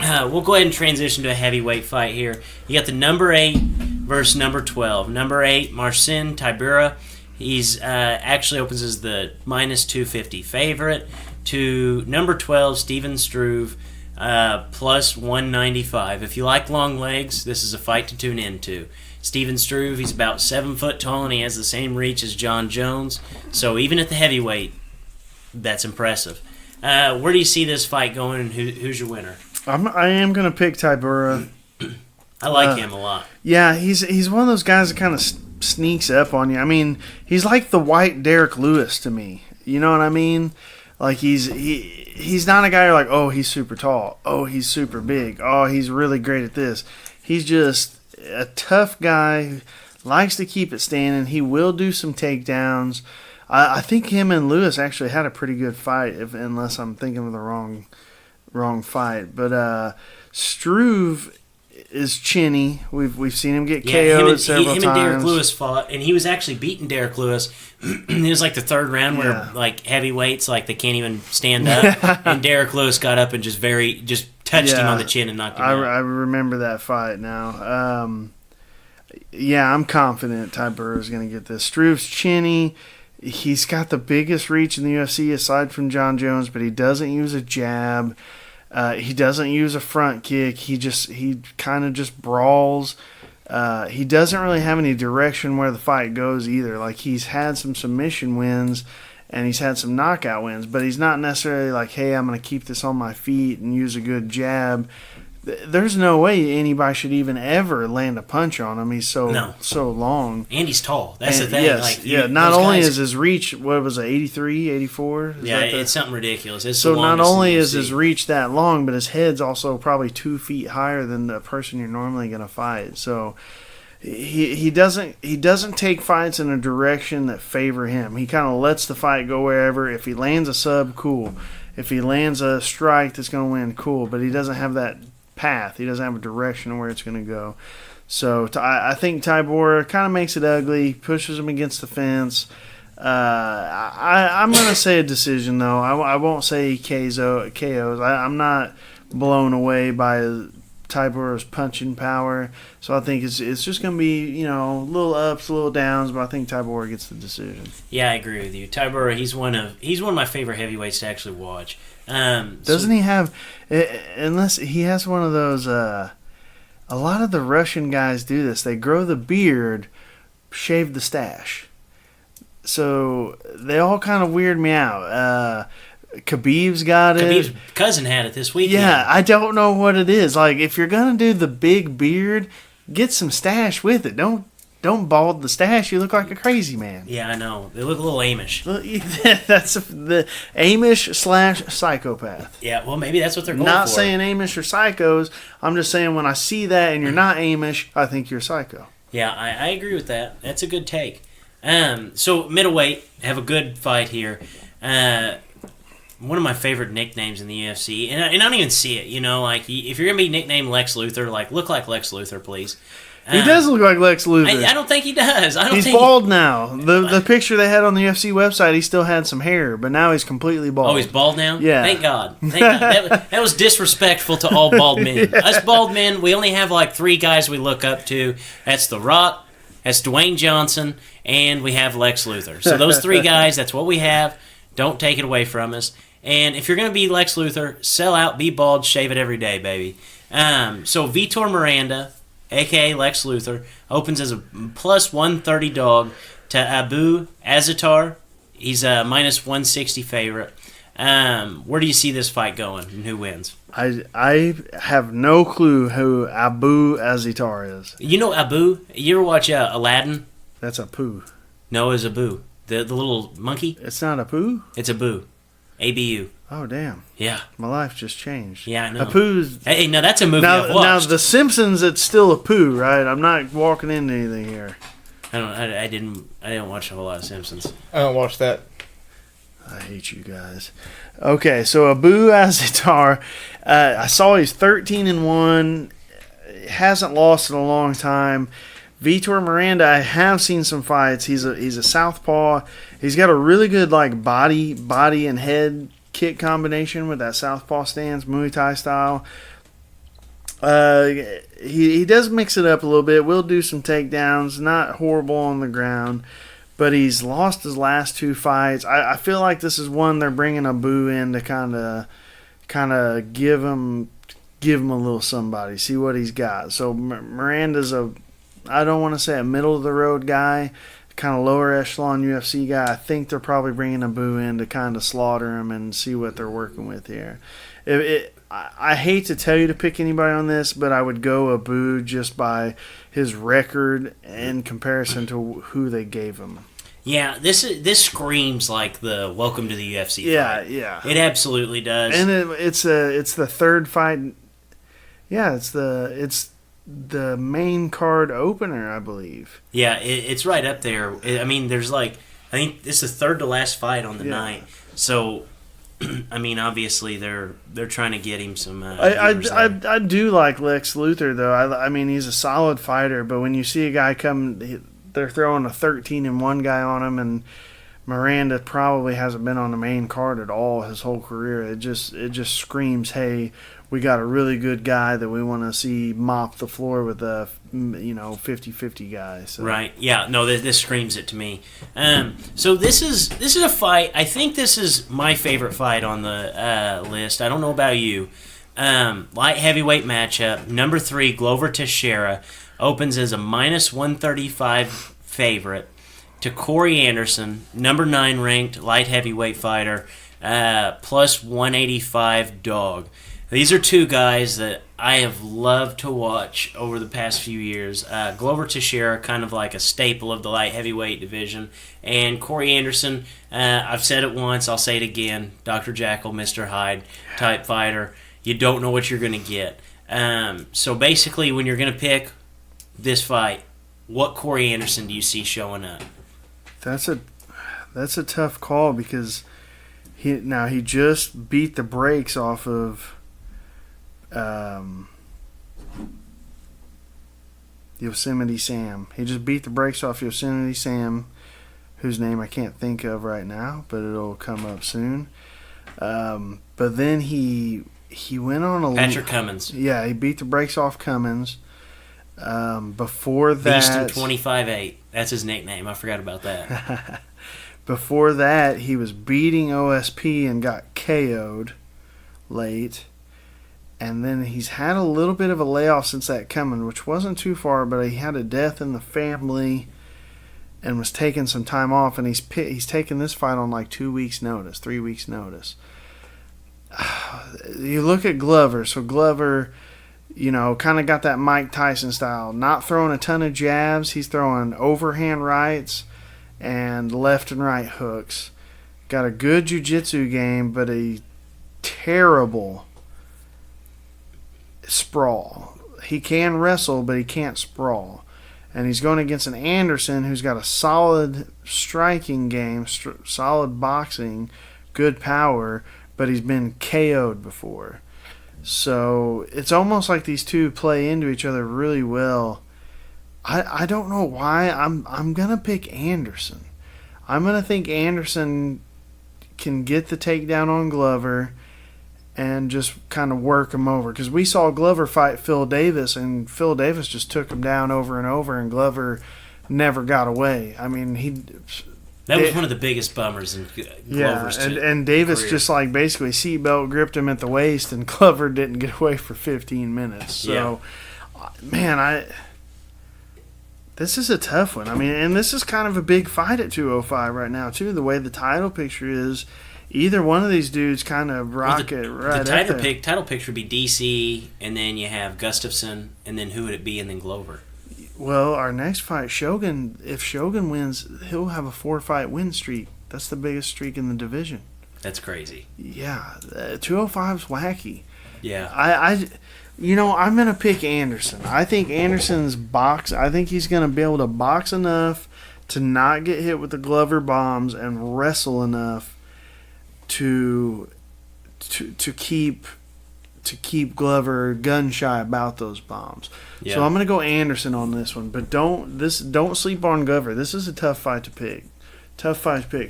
we'll go ahead and transition to a heavyweight fight here. You got the number 8 versus number 12. Number 8, Marcin Tybura. He's actually opens as the minus 250 favorite. To number 12, Steven Struve, plus 195. If you like long legs, this is a fight to tune into. Steven Struve, he's about 7 foot tall, and he has the same reach as John Jones. So even at the heavyweight, that's impressive. Where do you see this fight going, and who's your winner? I am going to pick Tybura. I like him a lot. Yeah, he's one of those guys that kind of sneaks up on you. I mean, he's like the white Derek Lewis to me. You know what I mean? Like, he's not a guy you're like, oh, he's super tall. Oh, he's super big. Oh, he's really great at this. He's just a tough guy who likes to keep it standing. He will do some takedowns. I think him and Lewis actually had a pretty good fight, unless I'm thinking of the wrong fight. But Struve is chinny. We've seen him get KO'd several times. Him and Derek Lewis fought, and he was actually beating Derek Lewis. It was like the third round where like heavyweights, like they can't even stand up, and Derek Lewis got up and just touched him on the chin and knocked him out. I remember that fight now. I'm confident Tybura is going to get this. Struve's chinny. He's got the biggest reach in the UFC aside from John Jones, but he doesn't use a jab. He doesn't use a front kick. He kind of just brawls. He doesn't really have any direction where the fight goes either. Like, he's had some submission wins and he's had some knockout wins, but he's not necessarily like, hey, I'm going to keep this on my feet and use a good jab. There's no way anybody should even ever land a punch on him. He's so long. And he's tall. That's the thing. Yes, not only is his reach, what was it, 83, 84? It's something ridiculous. It's so not only is his reach that long, but his head's also probably 2 feet higher than the person you're normally going to fight. So he doesn't take fights in a direction that favor him. He kind of lets the fight go wherever. If he lands a sub, cool. If he lands a strike that's going to win, cool. But he doesn't have that path. He doesn't have a direction of where it's going to go. So I think Tybura kind of makes it ugly, pushes him against the fence. I'm going to say a decision, though. I won't say KOs. I'm not blown away by Tybura's punching power. So I think it's just going to be, little ups, little downs, but I think Tybura gets the decision. Yeah, I agree with you. Tybura, he's one of my favorite heavyweights to actually watch. Doesn't he have, unless he has one of those, a lot of the Russian guys do this. They grow the beard, shave the stash. So they all kind of weird me out. Khabib's got it. Khabib's cousin had it this weekend. Yeah, I don't know what it is. Like, if you're going to do the big beard, get some stash with it. Don't bald the stash. You look like a crazy man. Yeah, I know. They look a little Amish. That's the Amish/psychopath. Yeah, well, maybe that's what they're going not for. saying Amish or psychos. I'm just saying when I see that and you're not Amish, I think you're psycho. Yeah, I agree with that. That's a good take. So middleweight, have a good fight here. One of my favorite nicknames in the UFC, and I don't even see it. Like, if you're gonna be nicknamed Lex Luthor, like, look like Lex Luthor, please. He does look like Lex Luthor. I don't think he does. He's bald now. The picture they had on the UFC website, he still had some hair, but now he's completely bald. Oh, he's bald now? Yeah. Thank God. That was disrespectful to all bald men. Yeah. Us bald men, we only have like 3 guys we look up to. That's The Rock, that's Dwayne Johnson, and we have Lex Luthor. So those 3 guys, that's what we have. Don't take it away from us. And if you're going to be Lex Luthor, sell out, be bald, shave it every day, baby. So Vitor Miranda, a.k.a. Lex Luthor, opens as a plus 130 dog to Abu Azatar. He's a minus 160 favorite. Where do you see this fight going and who wins? I have no clue who Abu Azatar is. You know Abu? You ever watch Aladdin? That's Apu. No, it's Abu. The little monkey? It's not Apu? It's Abu. A-B-U. Oh, damn. Yeah. My life just changed. Yeah, I know. Apu's... Hey, no, that's a movie I've watched. Now, The Simpsons, it's still Apu, right? I'm not walking into anything here. I didn't watch a whole lot of Simpsons. I don't watch that. I hate you guys. Okay, so Abu Azatar, I saw he's 13-1, hasn't lost in a long time. Vitor Miranda, I have seen some fights. He's a southpaw. He's got a really good like body and head kick combination with that southpaw stance, Muay Thai style. He does mix it up a little bit. Will do some takedowns. Not horrible on the ground, but he's lost his last 2 fights. I feel like this is one they're bringing Abu in to kind of give him a little somebody, see what he's got. So Miranda's I don't want to say a middle of the road guy, kind of lower echelon UFC guy. I think they're probably bringing Abu in to kind of slaughter him and see what they're working with here. I hate to tell you to pick anybody on this, but I would go Abu just by his record in comparison to who they gave him. Yeah, this screams like the Welcome to the UFC fight. Yeah. It absolutely does. And it's the third fight. Yeah, it's the main card opener, I believe. Yeah, it's right up there. I mean, there's I think it's the third to last fight on the night. So, I mean, obviously they're trying to get him some. I do like Lex Luthor though. I mean, he's a solid fighter, but when you see a guy come, they're throwing a 13-1 guy on him, and Miranda probably hasn't been on the main card at all his whole career. It just screams, hey, we got a really good guy that we want to see mop the floor with a 50-50 guy. So. Right. Yeah. No. This screams it to me. So this is a fight. I think this is my favorite fight on the list. I don't know about you. Light heavyweight matchup. Number 3, Glover Teixeira, opens as a minus 135 favorite to Corey Anderson, number 9 ranked light heavyweight fighter, plus 185 dog. These are 2 guys that I have loved to watch over the past few years. Glover Teixeira, kind of like a staple of the light heavyweight division. And Corey Anderson, I've said it once, I'll say it again, Dr. Jekyll, Mr. Hyde type fighter. You don't know what you're going to get. So basically, when you're going to pick this fight, what Corey Anderson do you see showing up? That's a tough call because he just beat the brakes off of Yosemite Sam. He just beat the brakes off Yosemite Sam, whose name I can't think of right now, but it'll come up soon. But then he went on a Patrick Cummins. Yeah, he beat the brakes off Cummins. Before that, Beastin 25-8. That's his nickname. I forgot about that. Before that, he was beating OSP and got KO'd late. And then he's had a little bit of a layoff since that coming, which wasn't too far, but he had a death in the family and was taking some time off. And he's taken this fight on like 2 weeks' notice, 3 weeks' notice. You look at Glover. So Glover, kind of got that Mike Tyson style. Not throwing a ton of jabs. He's throwing overhand rights and left and right hooks. Got a good jiu-jitsu game, but a terrible sprawl. He can wrestle, but he can't sprawl. And he's going against an Anderson who's got a solid striking game, solid boxing, good power, but he's been KO'd before. So it's almost like these two play into each other really well. I don't know why. I'm gonna pick Anderson. I'm gonna think Anderson can get the takedown on Glover and just kind of work him over, because we saw Glover fight Phil Davis, and Phil Davis just took him down over and over, and Glover never got away. I mean, that was one of the biggest bummers in Glover's and Davis career. just like basically seatbelt gripped him at the waist, and Glover didn't get away for 15 minutes. So, man, this is a tough one. I mean, and this is kind of a big fight at 205 right now too. The way the title picture is, either one of these dudes kind of rocket right the at there. title picture would be DC, and then you have Gustafson, and then who would it be, and then Glover. Well, our next fight, Shogun, if Shogun wins, he'll have a 4-fight win streak. That's the biggest streak in the division. That's crazy. Yeah, 205's wacky. Yeah. I'm going to pick Anderson. I think Anderson's I think he's going to be able to box enough to not get hit with the Glover bombs and wrestle enough to keep Glover gun shy about those bombs. Yeah. So I'm going to go Anderson on this one, but don't sleep on Glover. This is a tough fight to pick.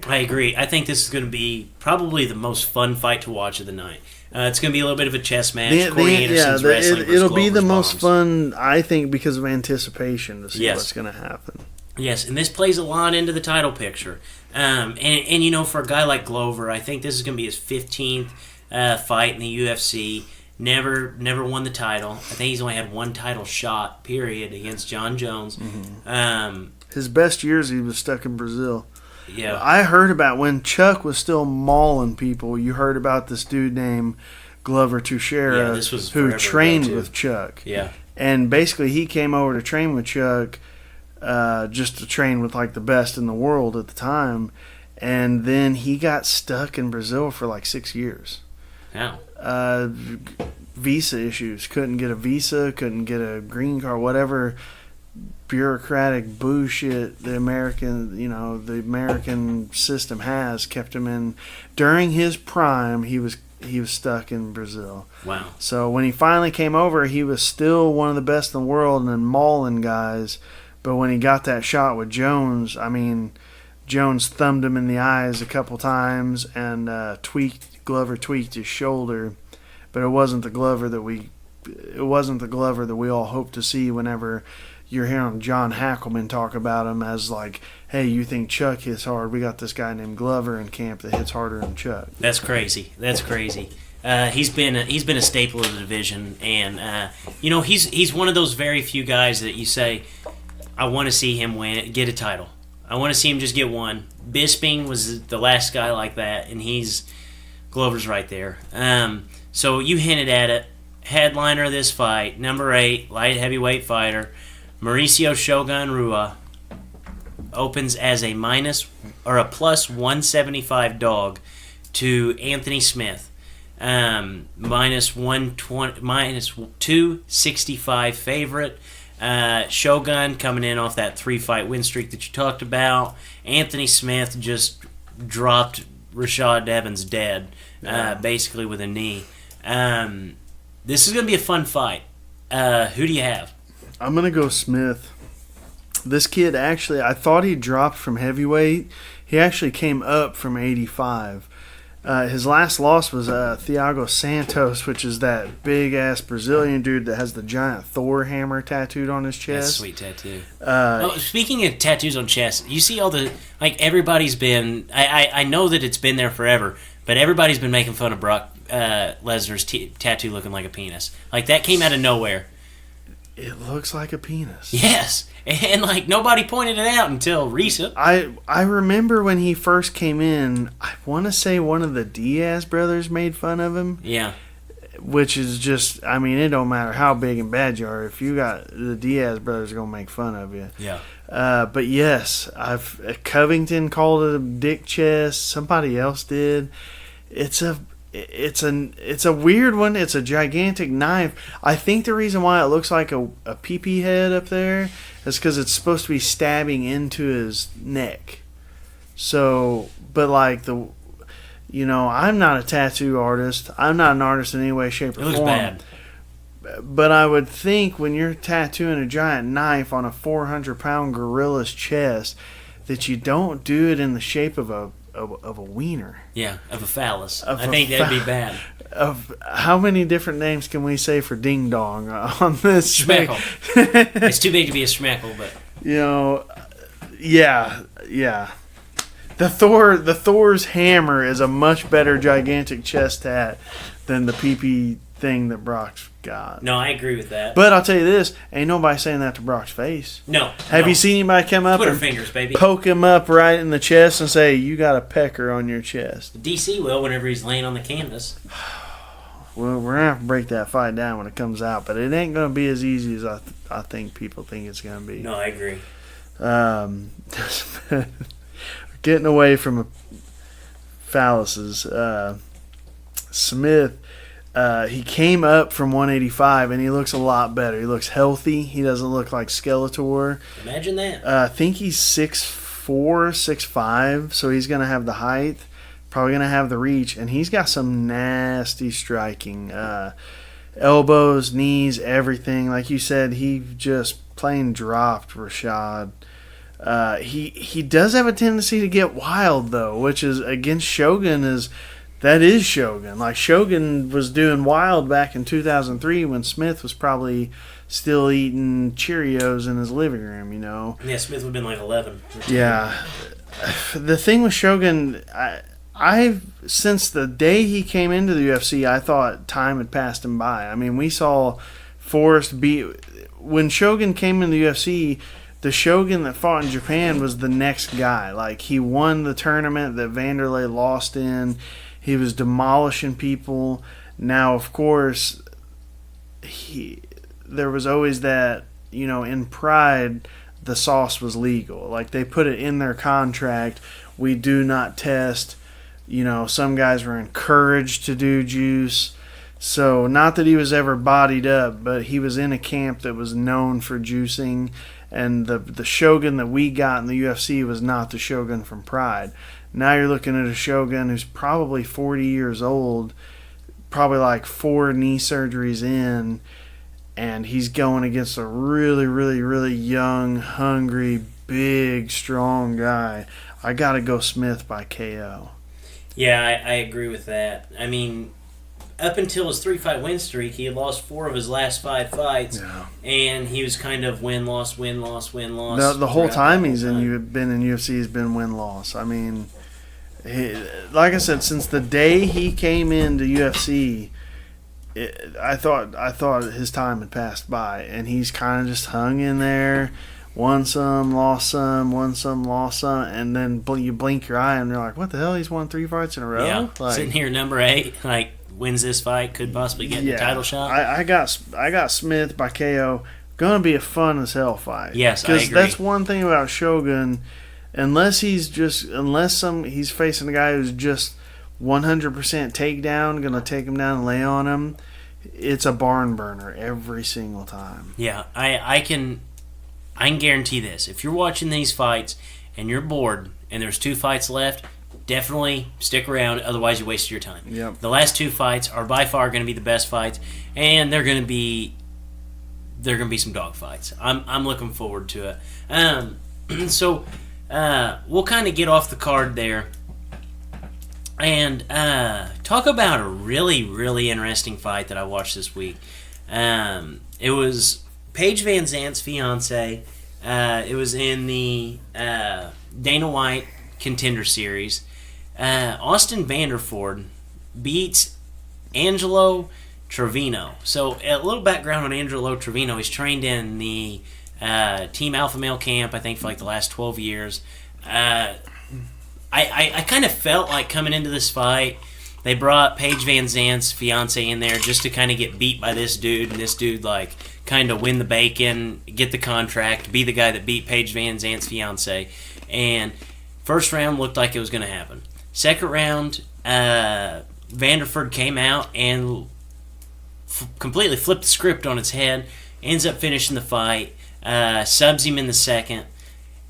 I agree. I think this is going to be probably the most fun fight to watch of the night. It's going to be a little bit of a chess match. Corey Anderson's wrestling versus it'll be the Glover's most bombs. fun, I think, because of anticipation to see Yes. what's going to happen. Yes, and this plays a lot into the title picture. And for a guy like Glover, I think this is going to be his 15th fight in the UFC. Never won the title. I think he's only had one title shot, period, against John Jones. Mm-hmm. His best years, he was stuck in Brazil. Yeah. I heard about when Chuck was still mauling people. You heard about this dude named Glover Teixeira, this was who forever trained ago, too. with Chuck. Yeah. And basically, he came over to train with Chuck, just to train with like the best in the world at the time. And then he got stuck in Brazil for like 6 years. How? Visa issues. Couldn't get a visa, couldn't get a green card, whatever bureaucratic bullshit the American system has kept him in. During his prime, he was stuck in Brazil. Wow. So when he finally came over, he was still one of the best in the world and mauling guys. But when he got that shot with Jones, I mean, Jones thumbed him in the eyes a couple times, and Glover tweaked his shoulder. But it wasn't the Glover that we all hope to see whenever you're hearing John Hackelman talk about him as like, hey, you think Chuck hits hard? We got this guy named Glover in camp that hits harder than Chuck. That's crazy. He's been a staple of the division, and he's one of those very few guys that you say, I want to see him get a title. I want to see him just get one. Bisping was the last guy like that, and Glover's right there. So you hinted at it. Headliner of this fight, number 8, light heavyweight fighter, Mauricio Shogun Rua, opens as a plus 175 dog to Anthony Smith. Minus 265 favorite. Shogun coming in off that 3-fight win streak that you talked about. Anthony Smith just dropped Rashad Evans dead, basically with a knee. This is going to be a fun fight. Who do you have? I'm going to go Smith. This kid actually, I thought he dropped from heavyweight. He actually came up from 85. His last loss was Thiago Santos, which is that big-ass Brazilian dude that has the giant Thor hammer tattooed on his chest. That's a sweet tattoo. Speaking of tattoos on chest, you see all the, everybody's been, I know that it's been there forever, but everybody's been making fun of Brock Lesnar's tattoo looking like a penis. That came out of nowhere. It looks like a penis. Yes. And nobody pointed it out until recent. I remember when he first came in, I want to say one of the Diaz brothers made fun of him. Yeah. Which is just, I mean, it don't matter how big and bad you are. If you got the Diaz brothers going to make fun of you. Yeah. But yes, Covington called it a dick chest. Somebody else did. It's a weird one. It's a gigantic knife. I think the reason why it looks like a pee-pee head up there is because it's supposed to be stabbing into his neck. So, but I'm not a tattoo artist. I'm not an artist in any way, shape, or It looks form. bad. But I would think when you're tattooing a giant knife on a 400-pound gorilla's chest that you don't do it in the shape of a wiener. Yeah, of a phallus. I think that'd be bad. Of how many different names can we say for ding dong on this? Schmeckle. It's too big to be a schmeckle, but yeah. The Thor's hammer is a much better gigantic chest tat than the PP thing that Brock's got. No, I agree with that. But I'll tell you this, ain't nobody saying that to Brock's face. No. Have you seen anybody come up Twitter and fingers, baby. poke him up right in the chest and say, you got a pecker on your chest? DC will whenever he's laying on the canvas. Well, we're going to have to break that fight down when it comes out, but it ain't going to be as easy as I think people think it's going to be. No, I agree. Getting away from phalluses. Smith, he came up from 185, and he looks a lot better. He looks healthy. He doesn't look like Skeletor. Imagine that. I think he's 6'4", 6'5", so he's going to have the height. Probably going to have the reach, and he's got some nasty striking. Elbows, knees, everything. Like you said, he just plain dropped Rashad. He does have a tendency to get wild, though, which is against Shogun that is Shogun. Like, Shogun was doing wild back in 2003 when Smith was probably still eating Cheerios in his living room, you know. Yeah, Smith would have been like 11. Yeah. The thing with Shogun, I've since the day he came into the UFC, I thought time had passed him by. I mean, we saw Forrest beat... When Shogun came into the UFC, the Shogun that fought in Japan was the next guy. Like, he won the tournament that Vanderlei lost in. He was demolishing people. Now, of course, there was always that, you know, in Pride, the sauce was legal. Like, they put it in their contract. We do not test. You know, some guys were encouraged to do juice. So, not that he was ever bodied up, but he was in a camp that was known for juicing. And the Shogun that we got in the UFC was not the Shogun from Pride. Now you're looking at a Shogun who's probably 40 years old, probably like 4 knee surgeries in, and he's going against a really, really, really young, hungry, big, strong guy. I got to go Smith by KO. Yeah, I agree with that. I mean, up until his 3-fight win streak, he had lost 4 of his last 5 fights, and he was kind of win-loss, win-loss, win-loss. The whole time he's been in UFC, he's been win-loss. I mean, like I said, since the day he came into UFC, I thought his time had passed by, and he's kind of just hung in there, won some, lost some, won some, lost some, and then you blink your eye and they're like, what the hell, he's won 3 fights in a row? Yeah, like, sitting here number 8, like, wins this fight, could possibly get the title shot. I got Smith by KO. Gonna be a fun as hell fight. Yes, I agree. Because that's one thing about Shogun. Unless he's facing a guy who's just 100% takedown, gonna take him down and lay on him, it's a barn burner every single time. Yeah, I can guarantee this. If you're watching these fights and you're bored and there's 2 fights left, definitely stick around. Otherwise, you waste your time. Yep. The last 2 fights are by far going to be the best fights, and they're going to be some dog fights. I'm looking forward to it. So we'll kind of get off the card there and talk about a really, really interesting fight that I watched this week. It was Paige Van Zandt's fiance. It was in the Dana White Contender Series. Austin Vanderford beats Angelo Trevino. So a little background on Angelo Trevino. He's trained in the Team Alpha Male camp, I think, for like the last 12 years. I kind of felt like coming into this fight, they brought Paige Van Zandt's fiance in there just to kind of get beat by this dude, and this dude like kind of win the bacon, get the contract, be the guy that beat Paige Van Zandt's fiance. And first round looked like it was going to happen. Second round, Vanderford came out and completely flipped the script on its head, ends up finishing the fight, subs him in the second,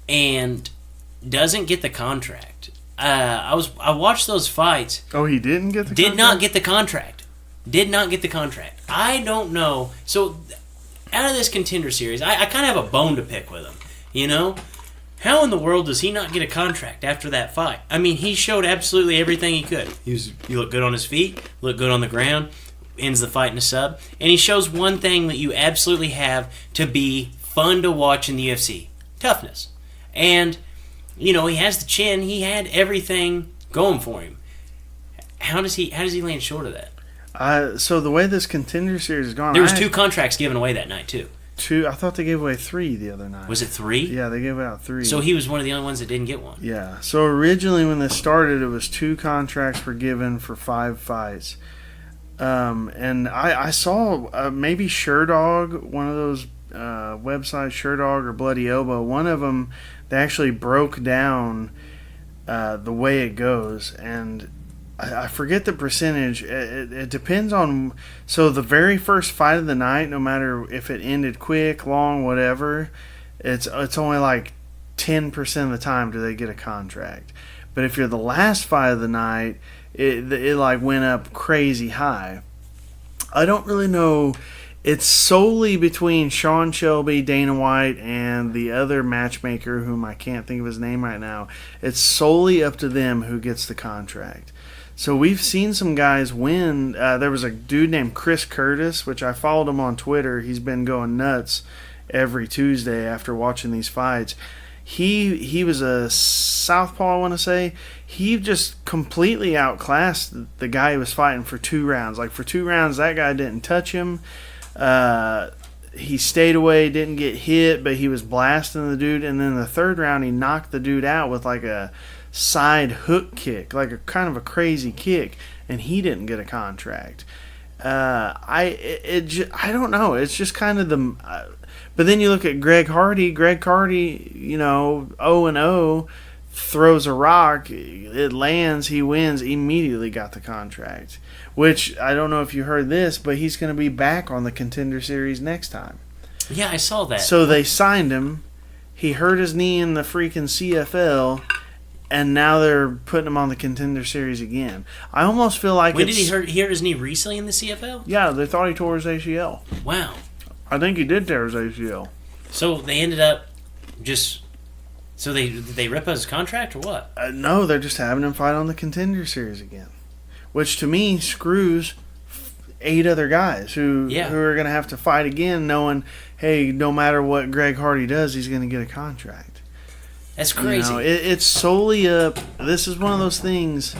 and doesn't get the contract. I watched those fights. Oh, he didn't get the contract? Did not get the contract. did not get the contract. I don't know. So, out of this Contender Series, I kind of have a bone to pick with him. You know? How in the world does he not get a contract after that fight? I mean, he showed absolutely everything he could. He looked good on his feet, looked good on the ground, ends the fight in a sub, and he shows one thing that you absolutely have to be fun to watch in the UFC: toughness. And, you know, he has the chin. He had everything going for him. How does he land short of that? So the way this Contender Series is gone, There was 2 contracts given away that night too. 2. I thought they gave away 3 the other night. Was it 3? Yeah, they gave out 3. So he was one of the only ones that didn't get one. Yeah. So originally when this started, it was 2 contracts were given for 5 fights. And I saw maybe Sherdog, one of those websites, Sherdog or Bloody Elbow, one of them, they actually broke down the way it goes, and I forget the percentage. It depends on. So the very first fight of the night, no matter if it ended quick, long, whatever, it's only like 10% of the time do they get a contract. But if you're the last fight of the night, it like went up crazy high. I don't really know. It's solely between Sean Shelby, Dana White, and the other matchmaker, whom I can't think of his name right now. It's solely up to them who gets the contract. So we've seen some guys win. There was a dude named Chris Curtis, which I followed him on Twitter. He's been going nuts every Tuesday after watching these fights. He was a southpaw, I want to say. He just completely outclassed the guy he was fighting for 2 rounds. Like, for 2 rounds, that guy didn't touch him. He stayed away, didn't get hit, but he was blasting the dude. And then the 3rd round, he knocked the dude out with like a side hook kick, like a kind of a crazy kick, and he didn't get a contract. I don't know. It's just kind of the. But then you look at Greg Hardy. Greg Hardy, 0-0, throws a rock, it lands, he wins, immediately got the contract. Which, I don't know if you heard this, but he's going to be back on the Contender Series next time. Yeah, I saw that. So they signed him. He hurt his knee in the freaking CFL, and now they're putting him on the Contender Series again. I almost feel like When did he hurt his knee recently in the CFL? Yeah, they thought he tore his ACL. Wow. I think he did tear his ACL. So they ended up just... So did they rip his contract or what? No, they're just having him fight on the Contender Series again. Which to me screws 8 other guys who are going to have to fight again knowing, hey, no matter what Greg Hardy does, he's going to get a contract. That's crazy. It's solely up. This is one of those things.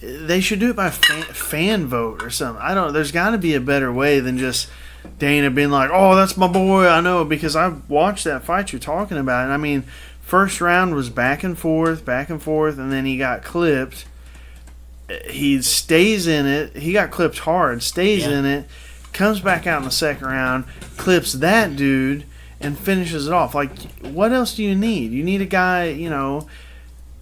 They should do it by fan vote or something. I don't. There's got to be a better way than just Dana being like, "Oh, that's my boy." I know because I've watched that fight you're talking about, and I mean, first round was back and forth, and then he got clipped. He stays in it. He got clipped hard. Stays in it. Comes back out in the second round. Clips that dude. And finishes it off. Like, what else do you need? You need a guy,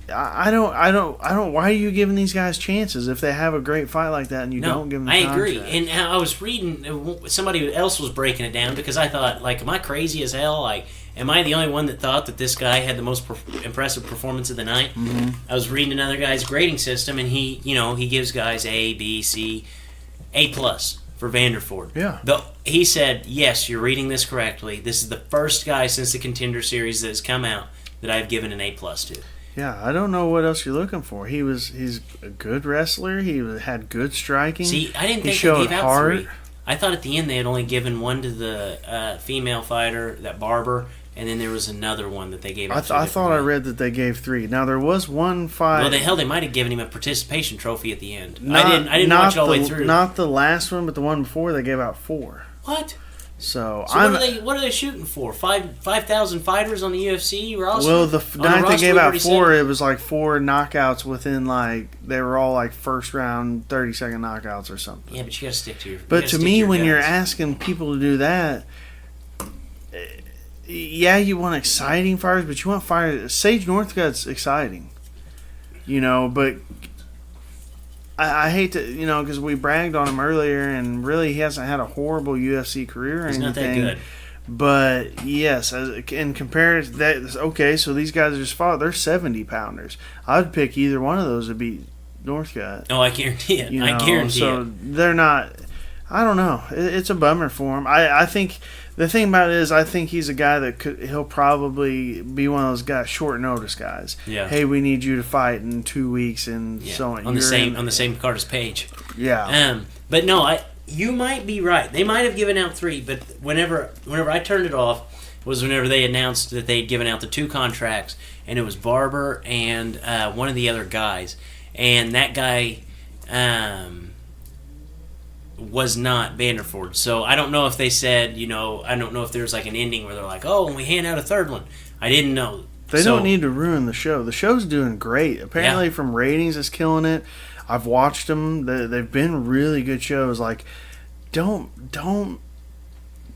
I don't. Why are you giving these guys chances if they have a great fight like that and you don't give them the contract? I agree. And I was reading, somebody else was breaking it down because I thought, like, am I crazy as hell? Like, am I the only one that thought that this guy had the most impressive performance of the night? Mm-hmm. I was reading another guy's grading system, and he gives guys A, B, C, A+ for Vanderford. Yeah. He said, yes, you're reading this correctly. This is the first guy since the Contender Series that has come out that I've given an A+ to. Yeah, I don't know what else you're looking for. He's a good wrestler. He had good striking. See, I didn't think they gave out 3. I thought at the end they had only given 1 to the female fighter, that Barber, and then there was another one that they gave out. I thought I read that they gave 3. Now there was one fight. Well, they might have given him a participation trophy at the end. I didn't watch all the way through. Not the last one, but the one before they gave out 4. What? So what are they shooting for? 5,000 fighters on the UFC roster? Well, the night they gave out 4, it was like 4 knockouts within they were all like first round 30-second knockouts or something. Yeah, but you got to stick to your. But to me, when you're asking people to do that, yeah, you want exciting fighters, but you want fighters. Sage Northcutt's exciting, but. I hate to, because we bragged on him earlier, and really he hasn't had a horrible UFC career or anything. He's not that good. But, yes, in comparison, so these guys are just fought. They're 70-pounders. I would pick either one of those to beat Northcutt. Oh, I guarantee it. You know, I guarantee so it. they're not. I don't know. It's a bummer for him. I think the thing about it is, I think he's a guy that he'll probably be one of those guys, short notice guys. Yeah. Hey, we need you to fight in 2 weeks, and so on. On the same card as Page. Yeah. But no, you might be right. They might have given out 3, but whenever I turned it off was whenever they announced that they'd given out the 2 contracts, and it was Barber and one of the other guys, and that guy was not Vanderford. So I don't know if they said, I don't know if there's like an ending where they're like, oh, and we hand out a 3rd one. I didn't know. They don't need to ruin the show. The show's doing great. Apparently, from ratings, it's killing it. I've watched them. They've been really good shows. Like, don't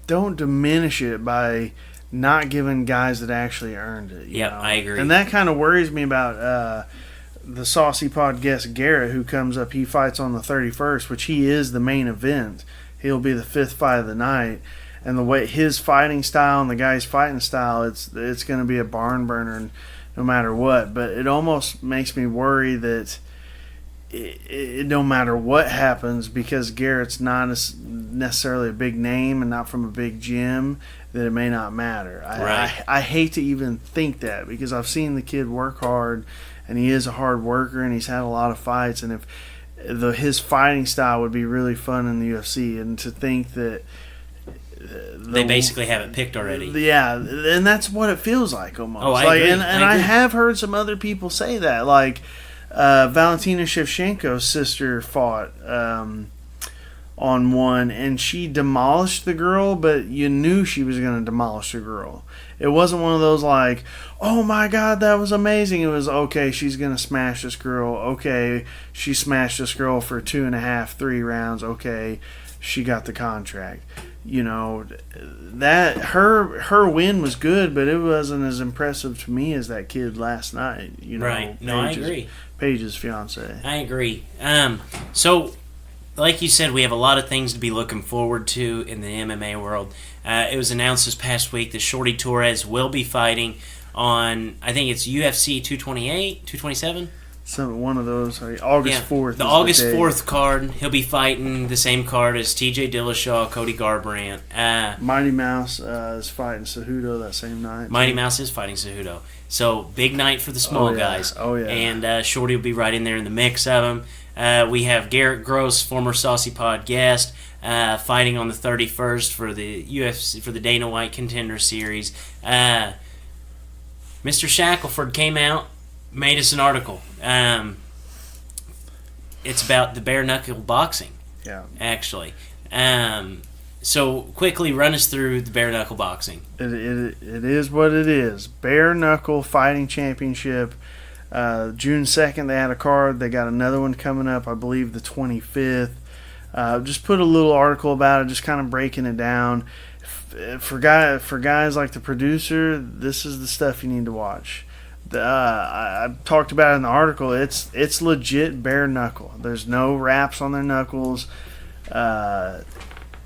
diminish it by not giving guys that actually earned it. Yeah, I agree. And that kind of worries me about the Saucy Pod guest Garrett, who comes up. He fights on the 31st, which he is the main event. He'll be the 5th fight of the night. And the way his fighting style and the guy's fighting style, it's going to be a barn burner no matter what. But it almost makes me worry that it no matter what happens, because Garrett's not necessarily a big name and not from a big gym, that it may not matter. I hate to even think that, because I've seen the kid work hard, and he is a hard worker, and he's had a lot of fights. And if his fighting style would be really fun in the UFC, and to think that they basically have it picked already. Yeah, and that's what it feels like almost. Oh, I agree. And I have heard some other people say that, like Valentina Shevchenko's sister fought on one, and she demolished the girl, but you knew she was going to demolish the girl. It wasn't one of those like, oh my God, that was amazing. It was, okay, she's going to smash this girl. Okay, she smashed this girl for 2.5, 3 rounds. Okay, she got the contract. That her win was good, but it wasn't as impressive to me as that kid last night. Right. No, I agree. Paige's fiance. I agree. So, like you said, we have a lot of things to be looking forward to in the MMA world. It was announced this past week that Shorty Torres will be fighting on, I think it's UFC 228, 227? One of those. August 4th. The August 4th card. He'll be fighting the same card as TJ Dillashaw, Cody Garbrandt. Mighty Mouse is fighting Cejudo that same night. Mighty Mouse is fighting Cejudo. So, big night for the small guys. Oh, yeah. And Shorty will be right in there in the mix of them. We have Garrett Gross, former Saucy Pod guest, fighting on the 31st for the UFC, for the Dana White Contender Series. Mr. Shackelford came out, made us an article. It's about the bare knuckle boxing. Yeah. Actually. So quickly run us through the bare knuckle boxing. It is what it is. Bare knuckle fighting championship. June 2nd they had a card. They got another one coming up, I believe the 25th. Just put a little article about it, just kind of breaking it down. For guys like the producer, this is the stuff you need to watch. I talked about it in the article. It's legit bare knuckle. There's no wraps on their knuckles.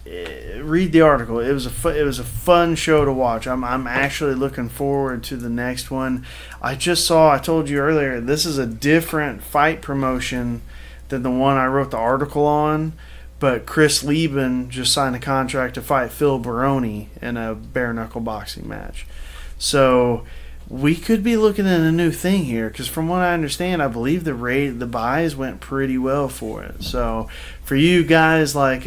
Read the article. It was a fun show to watch. I'm actually looking forward to the next one. I told you earlier, this is a different fight promotion than the one I wrote the article on. But Chris Lieben just signed a contract to fight Phil Baroni in a bare knuckle boxing match. So we could be looking at a new thing here, because from what I understand, I believe the buys went pretty well for it. So for you guys like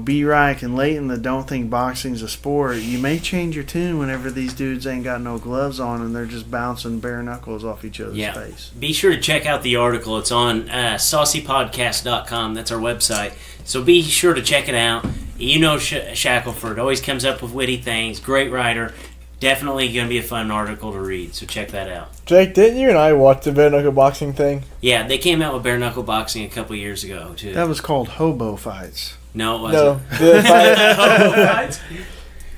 B-Reich and Leighton that don't think boxing's a sport, you may change your tune whenever these dudes ain't got no gloves on and they're just bouncing bare knuckles off each other's face. Be sure to check out the article. It's on saucypodcast.com. That's our website. So be sure to check it out. Shackelford always comes up with witty things. Great writer. Definitely going to be a fun article to read, so check that out. Jake, didn't you and I watch the bare knuckle boxing thing? Yeah, they came out with bare knuckle boxing a couple years ago, too. That was called Hobo Fights. No, it wasn't. Hobo fights?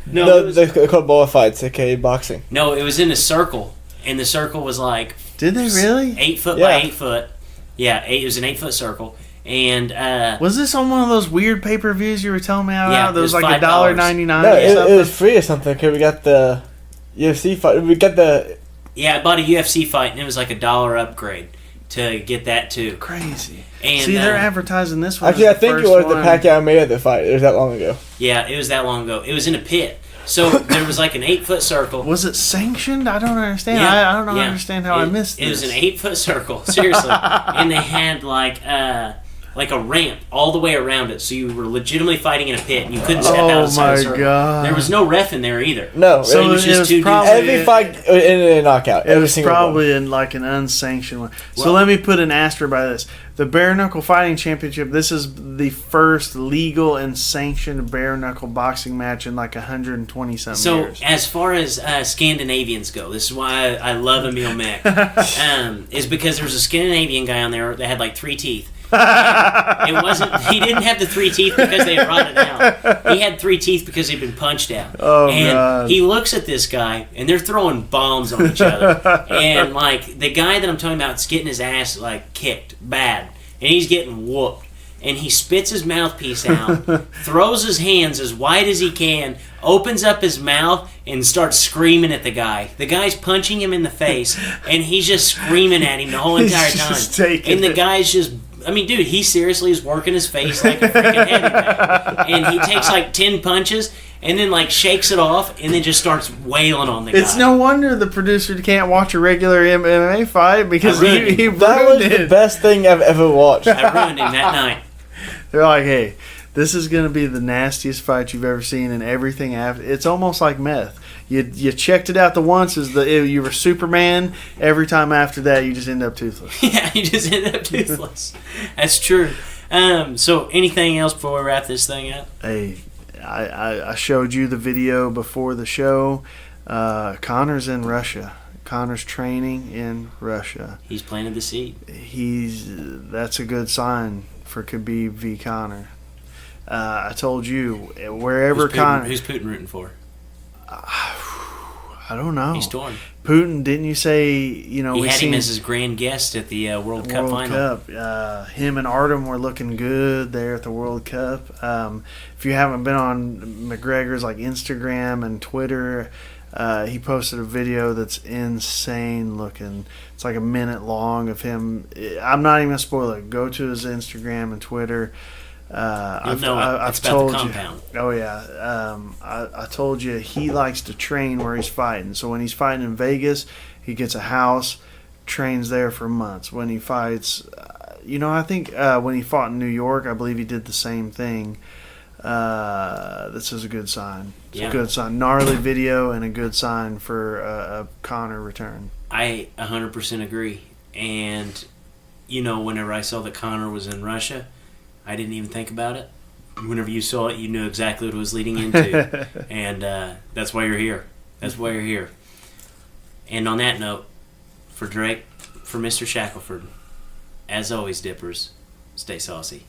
No, they're called boa fights, aka boxing. No, it was in a circle, and the circle was like... Did they really? 8 foot by 8 foot. Yeah, it was an 8 foot circle. And was this on one of those weird pay-per-views you were telling me about? Yeah, that was like $1.99. No, it was free or something, because we got the UFC fight. We got the... Yeah, I bought a UFC fight, and it was like $1 upgrade to get that too. Crazy. And, see, they're advertising this one. Actually, as I think it the was first the one. Pacquiao Mayweather fight. It was that long ago. Yeah, it was that long ago. It was in a pit. So there was like an 8-foot circle. Was it sanctioned? I don't understand. Yeah, I don't understand how I missed this. It was an 8-foot circle, seriously, and they had like a ramp all the way around it, so you were legitimately fighting in a pit, and you couldn't step outside the circle. God. There was no ref in there either. No, So it was just two dudes. every fight ended in a knockout. It Every was single probably one. in like an unsanctioned one. So Well- let me put an asterisk by this. The Bare Knuckle Fighting Championship, this is the first legal and sanctioned bare knuckle boxing match in like 120-something So years. as far as Scandinavians go, this is why I love Emil Meck. Is because there was a Scandinavian guy on there that had like 3 teeth. It wasn't. He didn't have the 3 teeth because they had rotted out. He had 3 teeth because he'd been punched out. Oh, and God. he looks at this guy, and they're throwing bombs on each other. And like the guy that I'm talking about is getting his ass like kicked bad, and he's getting whooped. And he spits his mouthpiece out, throws his hands as wide as he can, opens up his mouth, and starts screaming at the guy. The guy's punching him in the face, and he's just screaming at him the whole entire He's time. just taking And the it. guy's just, I mean, dude, he seriously is working his face like a freaking heavyweight. And he takes like 10 punches, and then like shakes it off, and then just starts wailing on the guy. It's no wonder the producer can't watch a regular MMA fight because I ruined he it. That was ruined the it. best thing I've ever watched. I ruined him that night. They're like, hey, this is going to be the nastiest fight you've ever seen, and everything after. It's almost like meth. You checked it out the once as you were Superman. Every time after that, you just end up toothless. Yeah, he just ended up toothless. That's true. So anything else before we wrap this thing up? Hey, I showed you the video before the show. Connor's in Russia. Connor's training in Russia. He's planted the seed. That's a good sign for Khabib v. Connor. I told you wherever Connor. Who's Putin rooting for? I don't know. He's torn. Putin, didn't you say? You know, He we had seen him as his grand guest at the World Cup World final. Cup. Him and Artem were looking good there at the World Cup. If you haven't been on McGregor's like Instagram and Twitter, he posted a video that's insane looking. It's like a minute long of him. I'm not even gonna spoil it. Go to his Instagram and Twitter. It's about the compound. Oh yeah, I told you he likes to train where he's fighting. So when he's fighting in Vegas, he gets a house, trains there for months. When he fights, I think when he fought in New York, I believe he did the same thing. This is a good sign. It's Yeah. a good sign. Gnarly video and a good sign for a Connor return. I 100% agree. And, whenever I saw that Connor was in Russia, I didn't even think about it. Whenever you saw it, you knew exactly what it was leading into. And that's why you're here. That's why you're here. And on that note, for Drake, for Mr. Shackelford, as always, Dippers, stay saucy.